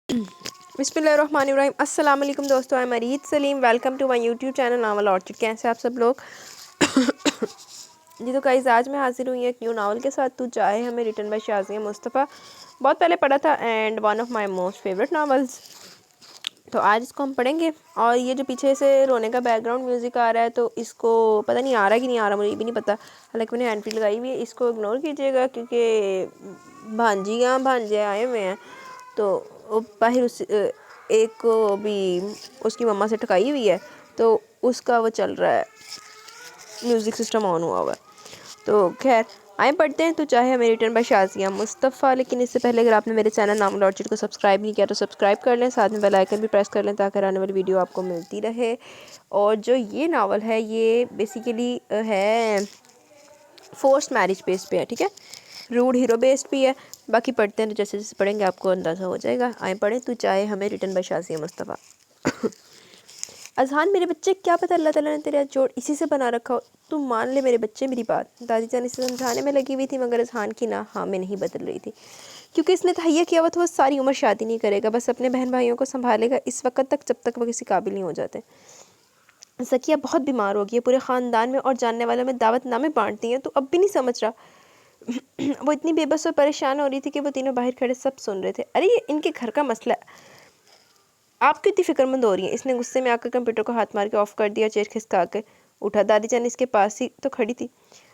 बिस्मिल्लाहिर्रहमानिर्रहीम। अस्सलाम वालेकुम दोस्तों, मैं Marid Saleem. Welcome to my YouTube channel Naval Orchid. कैसे आप सब लोग? जी तो गाइस, आज मैं हाजिर हुई एक न्यू नावल के साथ, तू चाहे हमें, रिटन बाय शाज़िया मुस्तफ़ा। बहुत पहले पढ़ा था and one of my most favourite novels. तो आज इसको हम पढ़ेंगे। और ये जो पीछे से रोने का बैकग्राउंड म्यूज़िक आ रहा है, तो इसको पता नहीं आ रहा है कि नहीं आ रहा, मुझे भी नहीं पता। हालांकि मैंने हैंड फ्री लगाई हुई है, इसको इग्नोर कीजिएगा क्योंकि भांजियाँ भांजे आए हुए हैं। तो बाहर उस एक को भी उसकी मम्मा से टकाई हुई है, तो उसका वो चल रहा है, म्यूज़िक सिस्टम ऑन हुआ हुआ है। तो खैर आए पढ़ते हैं। तो चाहे हमें, रिटर्न बाय शाज़िया मुस्तफ़ा। लेकिन इससे पहले अगर आपने मेरे चैनल नावल ऑर्चिड को सब्सक्राइब नहीं किया तो सब्सक्राइब कर लें, साथ में बेल आइकन भी प्रेस कर लें ताकि आने वाली वीडियो आपको मिलती रहे। और जो ये नावल है ये बेसिकली है फोर्स्ड मैरिज बेस पे है, ठीक है। रूड हीरो बेस्ड भी है। बाकी पढ़ते हैं तो जैसे जैसे पढ़ेंगे आपको अंदाज़ा हो जाएगा। आए पढ़ें। तू चाहे हमें, रिटर्न बाय शाज़िया मुस्तफ़ा। अजहान मेरे बच्चे, क्या पता अल्लाह ताला ने तेरा जोड़ इसी से बना रखा हो। तू मान ले मेरे बच्चे मेरी बात। दादी जान इसे समझाने में लगी हुई थी, मगर अजहान की ना हाँ में नहीं बदल रही थी, क्योंकि इसने तहैया किया हुआ था वो सारी उम्र शादी नहीं करेगा, बस अपने बहन भाइयों को संभालेगा इस वक्त तक जब तक वो किसी काबिल नहीं हो जाते। ज़किया बहुत बीमार हो गई है, पूरे ख़ानदान में और जानने वालों में दावतनामे बांटती हैं, तो अब भी नहीं समझ रहा। वो इतनी बेबस और परेशान हो रही थी कि वो तीनों बाहर खड़े सब सुन रहे थे। अरे ये इनके घर का मसला है, आप क्यों इतनी फिक्रमंद हो रही हैं? इसने गुस्से में आकर कंप्यूटर को हाथ मार के ऑफ कर दिया, चेयर खिसका के उठा। दादी जान इसके पास ही तो खड़ी थी।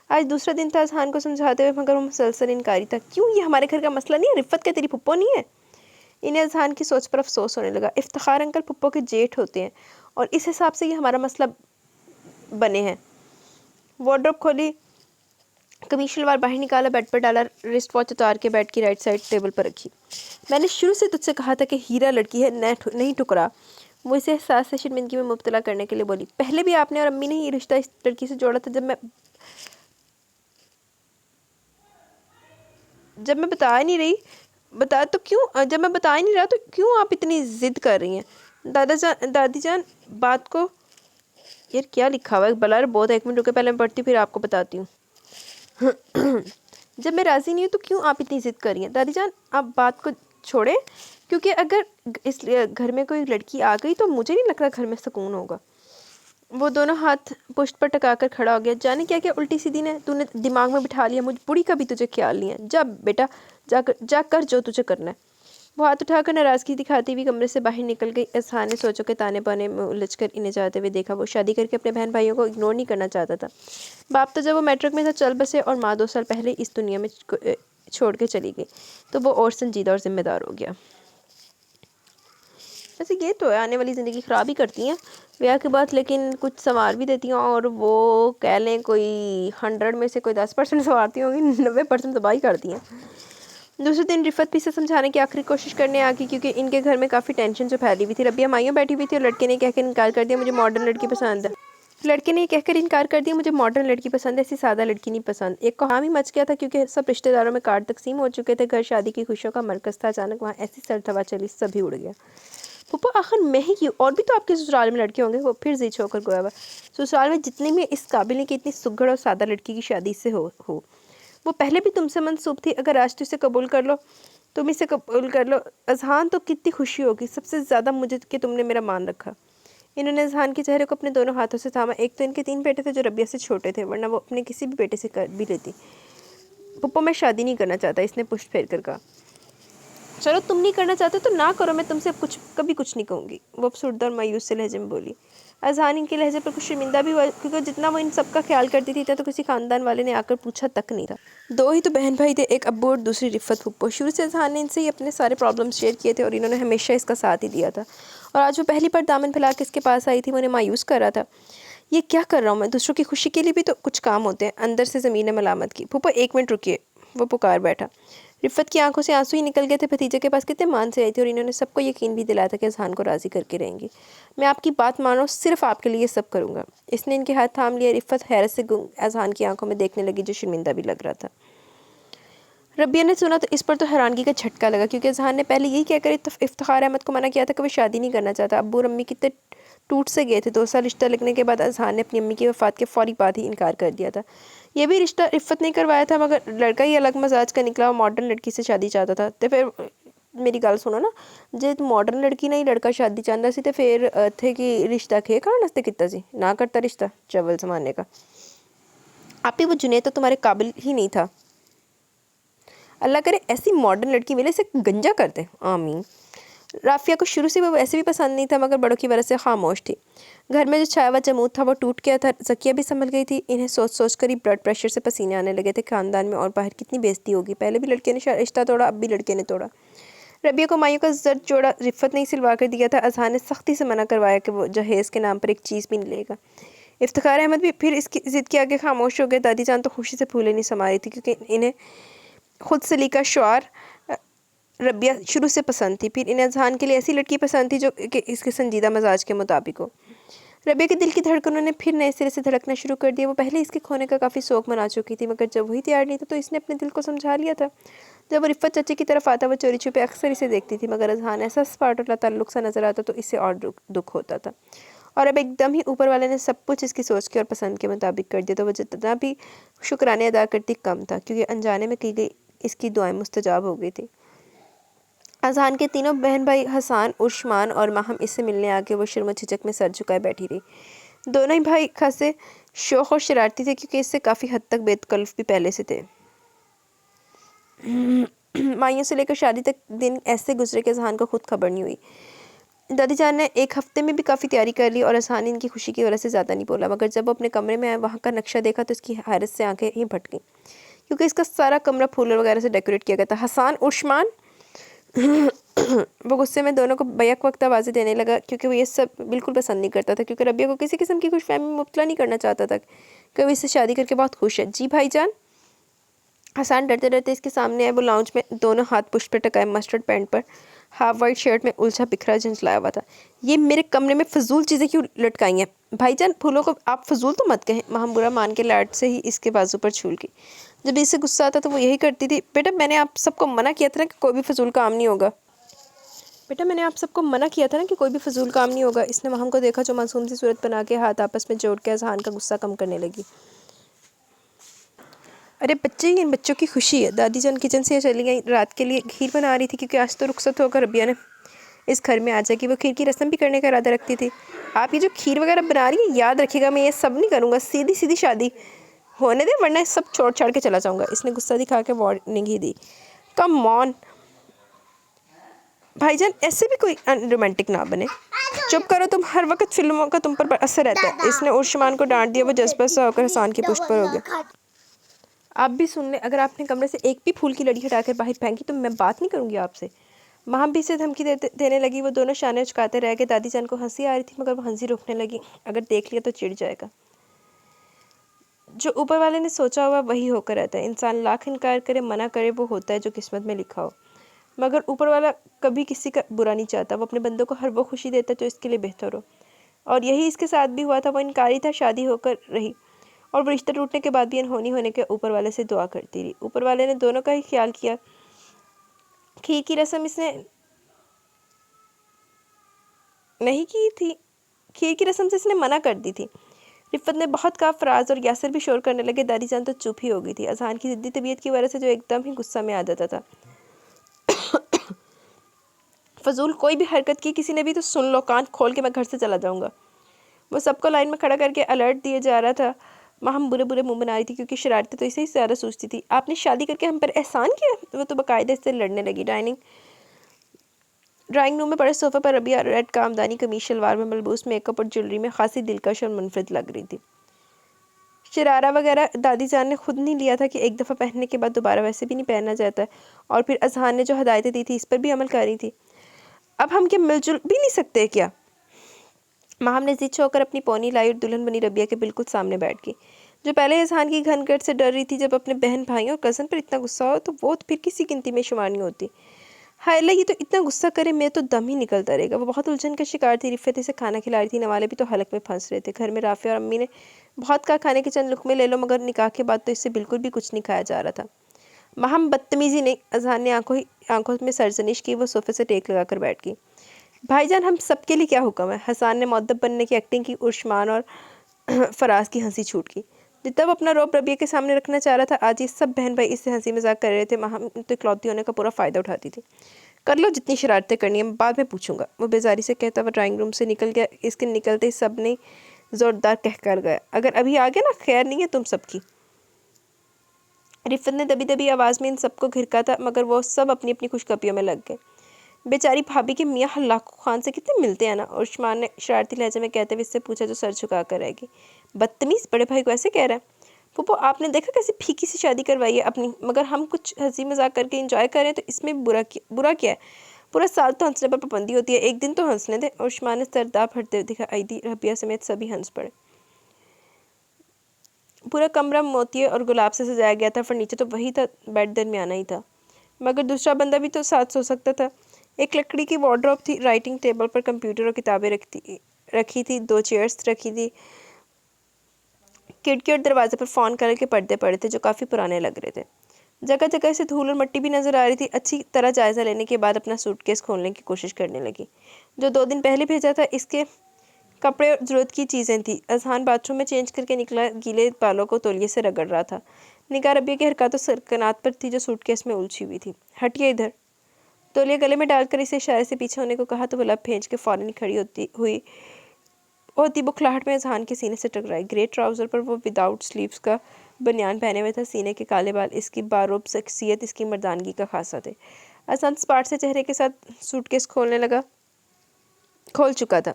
आज दूसरा दिन था अजहान को समझाते हुए, मगर वो मुसलसल इनकारी था। क्यों, ये हमारे घर का मसला नहीं है? रिफ़त क्या तेरी पुप्पो नहीं है? इन्हें अजहान की सोच पर अफसोस होने लगा। इफ्तिखार अंकल पुप्पो के जेठ होते हैं और इस हिसाब से ये हमारा मसला बने हैं। वार्डरोब खोली, कमीज शलवार बाहर निकाला, बेड पर डाला, रिस्ट वॉच उतार के बेड की राइट साइड टेबल पर रखी। मैंने शुरू से तुझसे कहा था कि हीरा लड़की है, नहीं टुकरा। वो इसे एहसास से शर्मिंदगी में मुब्तला करने के लिए बोली। पहले भी आपने और अम्मी ने ये रिश्ता इस लड़की से जोड़ा था। जब मैं बता नहीं रही बता तो क्यों जब मैं बता ही नहीं रहा तो क्यों आप इतनी ज़िद कर रही हैं? दादी जान बात को, यार क्या लिखा हुआ है बला बहुत है, एक मिनट रुके, पहले मैं पढ़ती फिर आपको बताती हूँ। जब मैं राज़ी नहीं हूँ तो क्यों आप इतनी ज़िद कर रही हैं? दादी जान आप बात को छोड़ें, क्योंकि अगर इस घर में कोई लड़की आ गई तो मुझे नहीं लगता घर में सुकून होगा। वो दोनों हाथ पुश्त पर टकाकर खड़ा हो गया। जाने क्या क्या उल्टी सीधी ने तूने दिमाग में बिठा लिया, मुझ बुढ़ी का भी तुझे ख्याल नहीं है। जा बेटा, जा कर जो तुझे करना है। वो हाथ उठाकर नाराज़गी दिखाती हुई कमरे से बाहर निकल गई। अजहान ने सोचों के ताने बाने में उलझकर इन्हें जाते हुए देखा। वो शादी करके अपने बहन भाइयों को इग्नोर नहीं करना चाहता था। बाप तो जब वो मैट्रिक में था चल बसे, और माँ 2 साल पहले इस दुनिया में छोड़ के चली गई, तो वो और संजीदा और जिम्मेदार हो गया। वैसे ये तो है, आने वाली ज़िंदगी ख़राब ही करती हैं ब्याह के बाद, लेकिन कुछ संवार भी देती हैं। और वो कह लें कोई 100 में से कोई 10% संवारती होंगी, 90% तबाही करती हैं। दूसरे दिन रिफ़त भी से समझाने की आखिरी कोशिश करने आ गई, क्योंकि इनके घर में काफ़ी टेंशन जो फैली हुई थी। रबिया माइयों बैठी हुई थी और लड़के ने कहकर इनकार कर दिया, मुझे मॉडर्न लड़की पसंद है। मुझे मॉडर्न लड़की पसंद है, ऐसी सादा लड़की नहीं पसंद। एक को हामी मच गया था, क्योंकि सब रिश्तेदारों में कार्ड तकसीम हो चुके थे। घर शादी की खुशियों का मरकज़ था। अचानक वहाँ ऐसी सर्द हवा चली, सभी उड़ गया। पप्पा आखिर मैं ही क्यों? और भी तो आपके ससुराल में लड़के होंगे। वो फिर ज़िद होकर गोया हुआ। ससुराल में जितने में इस काबिल नहीं कि इतनी सुघड़ और सादा लड़की की शादी से हो। वो पहले भी तुमसे मनसूब थी, अगर आज तो इसे कबूल कर लो, तुम इसे कबूल कर लो अजहान, तो कितनी खुशी होगी, सबसे ज़्यादा मुझे कि तुमने मेरा मान रखा। इन्होंने अजहान के चेहरे को अपने दोनों हाथों से थामा। एक तो इनके 3 बेटे थे जो रबिया से छोटे थे, वरना वो अपने किसी भी बेटे से कर भी लेती। पप्पा मैं शादी नहीं करना चाहता, इसने पुष्ट फेर कर कहा। चलो तुम नहीं करना चाहते तो ना करो, मैं तुमसे अब कभी कुछ नहीं कहूँगी, वो अफसरदा और मायूस से लहजे में बोली। अजहान इनके लहजे पर कुछ शर्मिंदा भी हुआ, क्योंकि जितना वो इन सबका ख्याल करती थी तो किसी खानदान वाले ने आकर पूछा तक नहीं था। 2 ही तो बहन भाई थे, एक अब्बू और दूसरी रिफ़त फुप्पो। शुरू से अजहान ने इनसे ही अपने सारे प्रॉब्लम्स शेयर किए थे और इन्होंने हमेशा इसका साथ ही दिया था। और आज वो पहली बार दामन फैला के इसके पास आई थी, वो उन्हें मायूस कर रहा था। ये क्या कर रहा हूँ मैं? दूसरों की खुशी के लिए भी तो कुछ काम होते हैं। अंदर से ज़मीन ने मलामत की। फूफा 1 मिनट रुकिए, वो पुकार बैठा। रिफ़त की आंखों से आंसू ही निकल गए थे। भतीजे के पास कितने मान से आई थी और इन्होंने सबको यकीन भी दिलाया था कि अजहान को राज़ी करके रहेंगी। मैं आपकी बात मानो, सिर्फ आपके लिए सब करूँगा। इसने इनके हाथ थाम लिया। रिफ़त हैरत से अजहान की आंखों में देखने लगी, जो शर्मिंदा भी लग रहा था। रबिया ने सुना तो इस पर तो हैरानगी का झटका लगा, क्योंकि अजहान ने पहले यही कहकर इफ्तिखार अहमद को मना किया था कि वो शादी नहीं करना चाहता। अब्बू और अम्मी कितने टूट से गए थे। 2 साल रिश्ता लगने के बाद अजहान ने अपनी अम्मी की वफ़ात के फ़ौरी बाद ही इनकार कर दिया था। ये भी रिश्ता रिफ़त नहीं करवाया था, मगर लड़का ही अलग मजाज का निकला और मॉडर्न लड़की से शादी चाहता था। तो फिर ਮੇਰੀ ਗੱਲ ਸੁਣੋ ਨਾ, ਜੇ ਮਾਡਰਨ ਲੜਕੀ ਨਹੀਂ ਲੜਕਾ ਸ਼ਾਦੀ ਚਾਹੁੰਦਾ ਸੀ ਤੇ ਫਿਰ ਇੱਥੇ ਕੀ ਰਿਸ਼ਤਾ ਖੇ ਖਾਣ ਵਾਸਤੇ ਕੀਤਾ ਸੀ? ना करता रिश्ता चवल समाने का। आप ही वो जुनैद तो तुम्हारे काबिल ही नहीं था। अल्लाह करे ऐसी मॉडर्न लड़की मिले इसे गंजा कर दे, आमीन। राफिया को शुरू से वो वैसे भी पसंद नहीं था मगर बड़ों की वजह से खामोश थी। घर में जो छाया हुआ जमूद था वो टूट गया था। ज़किया भी संभल गई थी। इन्हें सोच सोच कर ही ब्लड प्रेशर से पसीने आने लगे थे। ख़ानदान में और बाहर कितनी बेइज्जती होगी। पहले भी लड़के ने रिश्ता तोड़ा, अब भी लड़के ने तोड़ा। रबिया को मायूं का जर्द जोड़ा रिफ़त ने ही सिलवा कर दिया था। अजहान ने सख्ती से मना करवाया कि वो जहेज़ के नाम पर एक चीज़ भी नहीं लेगा। इफ्तिखार अहमद भी फिर इसकी ज़िद के आगे खामोश हो गए। दादी जान तो खुशी से फूले नहीं समा रही थी क्योंकि इन्हें खुद सलीका शौर रबिया शुरू से पसंद थी। फिर इन्हें अजहान के लिए ऐसी लड़की पसंद थी जो कि इसके संजीदा मजाज के मुताबिक हो। रबिया के दिल की धड़कनों ने फिर नए सिरे से धड़कना शुरू कर दिया। वो पहले इसके खोने का काफ़ी शौक मना चुकी थी मगर जब वही तैयार नहीं था तो इसने अपने दिल को समझा लिया था। जब वो रिफ़त चाची की तरफ आता वो चोरी छुपे अक्सर इसे देखती थी मगर अजहान ऐसा स्पार्ट और ताल्लुक सा नज़र आता तो इससे और दुख होता था। और अब एकदम ही ऊपर वाले ने सब कुछ इसकी सोच के और पसंद के मुताबिक कर दिया तो वो जितना भी शुक्राने अदा करती कम था क्योंकि अनजाने में की गई इसकी दुआएं मुस्तजाब हो गई थी। अजहान के तीनों बहन भाई हसान, उस्मान और माहम इससे मिलने आके वो शर्म झिझक में सर झुकाए बैठी रही। दोनों ही भाई खासे शौक और शरारती थे क्योंकि इससे काफ़ी हद तक बेतकल्फ भी पहले से थे। माइयों से लेकर शादी तक दिन ऐसे गुजरे कि अजहान को खुद खबर नहीं हुई। दादी जान ने एक हफ्ते में भी काफ़ी तैयारी कर ली और अजहान इनकी खुशी की वजह से ज़्यादा नहीं बोला मगर जब वो अपने कमरे में आया वहाँ का नक्शा देखा तो इसकी हैरत से आंखें ही भट गईं क्योंकि इसका सारा कमरा फूलों वगैरह से डेकोरेट किया गया था। हसान, उस्मान वो गुस्से में दोनों को बैक वक्त आवाज़ें देने लगा क्योंकि वो ये सब बिल्कुल पसंद नहीं करता था क्योंकि रबिया को किसी किस्म की खुशफहमी में मुब्तला नहीं करना चाहता था कि वो इससे शादी करके बहुत खुश है। जी भाईजान। हसान डरते डरते इसके सामने आए। वो लाउंज में दोनों हाथ पुष्ट पर टकाए मस्टर्ड पैंट पर हाफ वाइट शर्ट में उलझा बिखरा झंझलाया हुआ था। ये मेरे कमरे में फजूल चीज़ें क्यों लटकाई हैं? भाईजान फूलों को आप फजूल तो मत कहें। माहम बुरा मान के लाड से ही इसके बाजू पर छूल गई। जब इससे गुस्सा आता तो वो यही करती थी। बेटा मैंने आप सबको मना किया था ना कि कोई भी फजूल काम नहीं होगा। बेटा मैंने आप सबको मना किया था ना कि कोई भी फजूल काम नहीं होगा। इसने माहम को देखा जो मासूम सी सूरत बना के हाथ आपस में जोड़ के अजहान का गुस्सा कम करने लगी। अरे बच्चे इन बच्चों की खुशी है। दादी जान किचन से चली गई। रात के लिए खीर बना रही थी क्योंकि आज तो रुखसत होकर रबिया ने इस घर में आ जाएगी। वो खीर की रस्म भी करने का इरादा रखती थी। आप ये जो खीर वगैरह बना रही है याद रखिएगा मैं ये सब नहीं करूँगा। सीधी सीधी शादी होने दे वरना सब छोड़ छाड़ के चला जाऊँगा। इसने गुस्सा दिखा के warning he the. Come on भाईजान ऐसे भी कोई रोमांटिक ना बने। चुप करो तुम। हर वक्त फिल्मों का तुम पर असर रहता है। इसने उस्मान को डांट दिया। वो जज्बा सा होकर हसान की पुष्ट पर हो गया। आप भी सुन ले। अगर आपने कमरे से एक भी फूल की लड़ी हटाकर बाहर फेंकी तो मैं बात नहीं करूँगी आपसे। माँ भी इसे धमकी देने लगी। वो दोनों शाने चुकाते रह गए। दादी जान को हंसी आ रही थी मगर वो हंसी रोकने लगी। अगर देख लिया तो चिढ़ जाएगा। जो ऊपर वाले ने सोचा हुआ वही होकर रहता है। इंसान लाख इनकार करे मना करे वो होता है जो किस्मत में लिखा हो। मगर ऊपर वाला कभी किसी का बुरा नहीं चाहता। वो अपने बंदों को हर वो खुशी देता है जो इसके लिए बेहतर हो और यही इसके साथ भी हुआ था। वो इनकारी था। शादी होकर रही और वो रिश्ता टूटने के बाद भी अनहोनी होने के ऊपर वाले से दुआ करती रही। ऊपर वाले ने दोनों का ही ख्याल किया। खीर की रस्म इसने नहीं की थी। खीर की रस्म से इसने मना कर दी थी। रिफ़त ने बहुत कहा। फराज और यासिर भी शोर करने लगे। दादी जान तो चुप ही हो गई थी अजहान की ज़िद्दी तबीयत की वजह से जो एकदम ही गुस्सा में आ जाता था। फजूल कोई भी हरकत की किसी ने भी तो सुन लो। कान खोल के मैं घर से चला जाऊँगा। वो सबको लाइन में खड़ा करके अलर्ट दिए जा रहा था। माहम बुरे बुरे मुंह बना रही थी क्योंकि शरारतें तो इसे ही ज़्यादा सोचती थी। आपने शादी करके हम पर एहसान किया? वो तो बाकायदा इससे लड़ने लगी। ड्राइंग रूम में पड़े सोफे पर रबिया रेड कामदानी कमीज शलवार में मलबूस मेकअप और ज्वेलरी में खासी दिलकश और मुनफरिद लग रही थी। शरारा वगैरह दादी जान ने खुद नहीं लिया था कि एक दफ़ा पहनने के बाद दोबारा वैसे भी नहीं पहनना चाहता है। और फिर अजहान ने जो हदायतें दी थी इस पर भी अमल कर रही थी। अब हम क्या मिलजुल भी नहीं सकते क्या? माहम ने जिद होकर अपनी पौनी लाई और दुल्हन बनी रबिया के बिल्कुल सामने बैठ गई जो पहले अजहान की घनघट से डर रही थी। जब अपने बहन भाइयों और कज़न पर इतना गुस्सा हो तो वो फिर किसी गिनती में शुमार नहीं होती। हाय अल्लाह ये तो इतना गुस्सा करे मेरे तो दम ही निकलता रहेगा। वो बहुत उलझन का शिकार थी। रिफ़त इसे खाना खिला रही थी। नवाले भी तो हलक में फंस रहे थे। घर में राफिया और अम्मी ने बहुत कहा खाने के चंद लुकमे ले लो मगर निकाह के बाद तो इससे बिल्कुल भी कुछ नहीं खाया जा रहा था। माहम बदतमीज़ी नहीं। अजहान ने आंखों में सरजनिश की। वो सोफे से टेक लगा कर बैठ गई। भाईजान हम सब के लिए क्या हुक्म है? हसान ने मुअद्दब बनने की एक्टिंग की। उस्मान और फराज की हंसी छूट गई। जितना वो अपना रौब रबिया के सामने रखना चाह रहा था आज ये सब बहन भाई इससे हंसी मजाक कर रहे थे। माहम तो इकलौती होने का पूरा फ़ायदा उठाती थी। कर लो जितनी शरारतें करनी है, बाद में पूछूंगा, वो बेजारी से कहता हुआ ड्राइंग रूम से निकल गया। इसके निकलते ही सब ने ज़ोरदार कहकर गया, अगर अभी आ गया ना खैर नहीं है तुम सबकी। रिफत ने दबी दबी आवाज़ में इन सबको घिरका था, मगर वो सब अपनी अपनी खुशखबरियों में लग गए। बेचारी भाभी के मियाँ लाखों खान से कितने मिलते हैं ना, उस्मान ने शरारती लहजे में कहते हुए इससे पूछा जो सर झुका कर रहेगी। बदतमीज़, बड़े भाई को ऐसे कह रहा है? फूफो आपने देखा कैसी फीकी सी शादी करवाई है अपनी, मगर हम कुछ हंसी मजाक करके इंजॉय कर रहे हैं तो इसमें बुरा क्या है? पूरा साल तो हंसने पर पाबंदी होती है, एक दिन तो हंसने दे। उस्मान ने सरदार फटते हुए दिखाई दी। रबिया समेत सभी हंस पड़े। पूरा कमरा मोतिये और गुलाब से सजाया गया था। फर्नीचर तो वही था, बेड दरमियाना ही था, मगर दूसरा बंदा भी तो साथ सो सकता था। एक लकड़ी की वार्डरोब थी, राइटिंग टेबल पर कंप्यूटर और किताबें रखी थी, 2 चेयर्स रखी थी। खिड़की और दरवाजे पर फ़ॉन कलर के पर्दे पड़े थे जो काफ़ी पुराने लग रहे थे। जगह जगह से धूल और मिट्टी भी नजर आ रही थी। अच्छी तरह जायज़ा लेने के बाद अपना सूटकेस खोलने की कोशिश करने लगी। जो 2 दिन पहले भेजा था इसके कपड़े और ज़रूरत की चीज़ें थी। अजहान बाथरूम में चेंज करके निकला, गीले बालों को तौलिए से रगड़ रहा था। निगाह रबिया की हरकतों सरकनात पर थी जो सूटकेस में उलझी हुई थी। हटिए इधर, तौलिया गले में डालकर इसे इशारे से पीछे होने को कहा तो वो लब भेज के फ़ौरन खड़ी होती बुखलाहट में अजहान के सीने से टकराई। ग्रे ट्राउज़र पर वो विदाउट स्लीव्स का बनियान पहने हुए था। सीने के काले बाल इसकी बारोब शख्सियत, इसकी मर्दानगी का खासा थे। अजहान स्पार्ट से चेहरे के साथ सूटकेस खोल चुका था।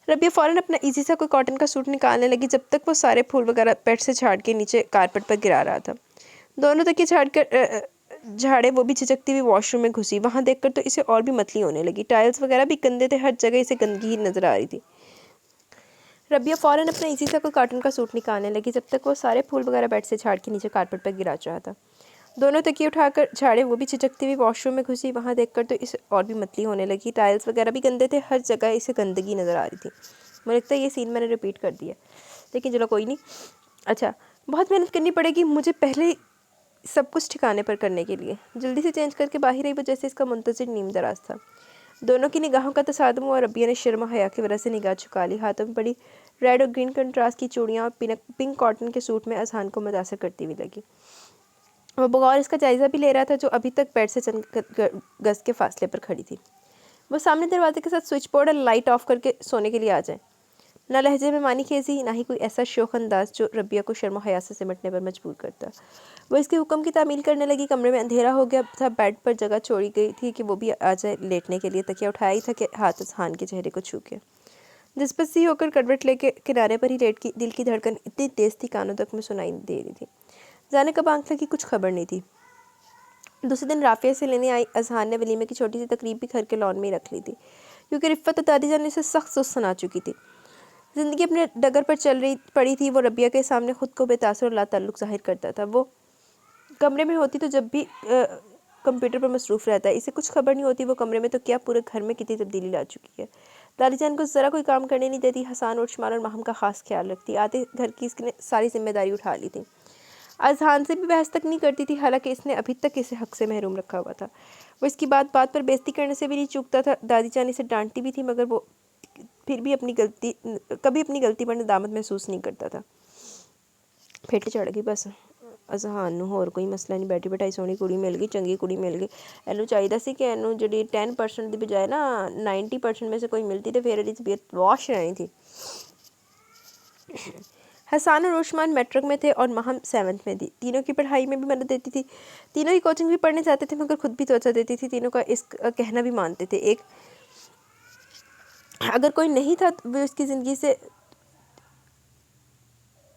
रबिया फ़ौरन अपना इजी सा कोई कॉटन का सूट निकालने लगी, जब तक वो सारे फूल वगैरह बेड से झाड़ के नीचे कारपेट पर गिरा रहा था। दोनों तक ये झाड़े वो भी झिझकती हुई वॉशरूम में घुसी। वहाँ देखकर तो इसे और भी मतली होने लगी। टाइल्स वगैरह भी गंदे थे, हर जगह इसे गंदगी ही नजर आ रही थी। रबिया फ़ौरन अपना इजी सा कोई कॉटन का सूट निकालने लगी, जब तक वो सारे फूल वगैरह बेड से झाड़ के नीचे कारपेट पर गिरा चुका था। दोनों तकिए उठाकर झाड़े वो भी झिझकती हुई वॉशरूम में घुसी। वहाँ देखकर तो इसे और भी मतली होने लगी। टाइल्स वगैरह भी गंदे थे, हर जगह इसे गंदगी नज़र आ रही थी। मुझे लगता है ये सीन मैंने रिपीट कर दिया, लेकिन चलो कोई नहीं। अच्छा, बहुत मेहनत करनी पड़ेगी मुझे पहले सब कुछ ठिकाने पर करने के लिए। जल्दी से चेंज करके बाहर आई वो, जैसे इसका मुंतज़िर नीम दराज था। दोनों की निगाहों का तसादम हुआ और रबिया ने शर्म हया की वजह से निगाह झुका ली। हाथों में पड़ी रेड और ग्रीन कंट्रास्ट की चूड़ियाँ और पिंक कॉटन के सूट में अजहान को मुतासर करती हुई लगी। वो बगौर इसका जायज़ा भी ले रहा था, जो अभी तक बेड से चंद गज के फासले पर खड़ी थी। वो सामने दरवाजे के साथ स्विच बोर्ड और लाइट ऑफ करके सोने के लिए आ जाए। ना लहजे में मानी खेजी, ना ही कोई ऐसा शोख अंदाज जो रबिया को शर्म हया से सिमटने पर मजबूर करता। वो इसके हुक्म की तामील करने लगी। कमरे में अंधेरा हो गया था। बेड पर जगह छोड़ी गई थी कि वो भी आ जाए लेटने के लिए। तकिया उठाया ही था कि हाथ अजहान के चेहरे को छू के दिलचस्प सी होकर करवट लेके किनारे पर ही लेट की दिल की धड़कन इतनी तेज थी कानों तक में सुनाई दे रही थी। जाने कब आंख लगी कुछ खबर नहीं थी। दूसरे दिन राफिया से लेने आई अजहान ने वलीमे की छोटी सी तकरीब भी घर के लॉन में ही रख ली थी, क्योंकि रिफ़त और दादी जान इसे सख्त सुस्त सुना चुकी थी। ज़िंदगी अपने डगर पर पड़ी थी। वो रबिया के सामने खुद को बेतासर और लाताल्लुक़ ज़ाहिर करता था। वो कमरे में होती तो जब भी कंप्यूटर पर मसरूफ़ रहता है। इसे कुछ खबर नहीं होती वो कमरे में तो क्या पूरे घर में कितनी तब्दीली ला चुकी है। दादी जान को ज़रा कोई काम करने नहीं देती। हसन और उस्मान और माहम का ख़ास ख्याल रखती। आते घर की इसने सारी जिम्मेदारी उठा ली थी। अजहान से भी बहस तक नहीं करती थी, हालांकि इसने अभी तक इसे हक से महरूम रखा हुआ था। वो इसकी बात पर बेइज्जती करने से भी नहीं चूकता था। दादी जान इसे डांटती भी थी, मगर वो फिर भी कभी अपनी गलती पर नदामत महसूस नहीं करता था। फेटे चढ़ गई बस अजहान नूं, होर कोई मसला नहीं। बैठी बैठाई सोहनी कुड़ी मिल गई, चंगी कुड़ी मिल गई। ਇਹਨੂੰ ਚਾਹੀਦਾ ਸੀ कि ਇਹਨੂੰ ਜਿਹੜੀ 10% ਦੀ ਬਜਾਏ ना 90% में से कोई मिलती तो फिर ਇਹਦੀ तबीयत वॉश रहनी थी। हसन और उस्मान मैट्रिक में थे और महम 7th में थी। तीनों की पढ़ाई में भी मदद देती थी। तीनों ही कोचिंग भी पढ़ने जाते थे, मगर खुद भी तवज्जो देती थी। तीनों का इस कहना भी मानते थे। अगर कोई नहीं था वो इसकी ज़िंदगी से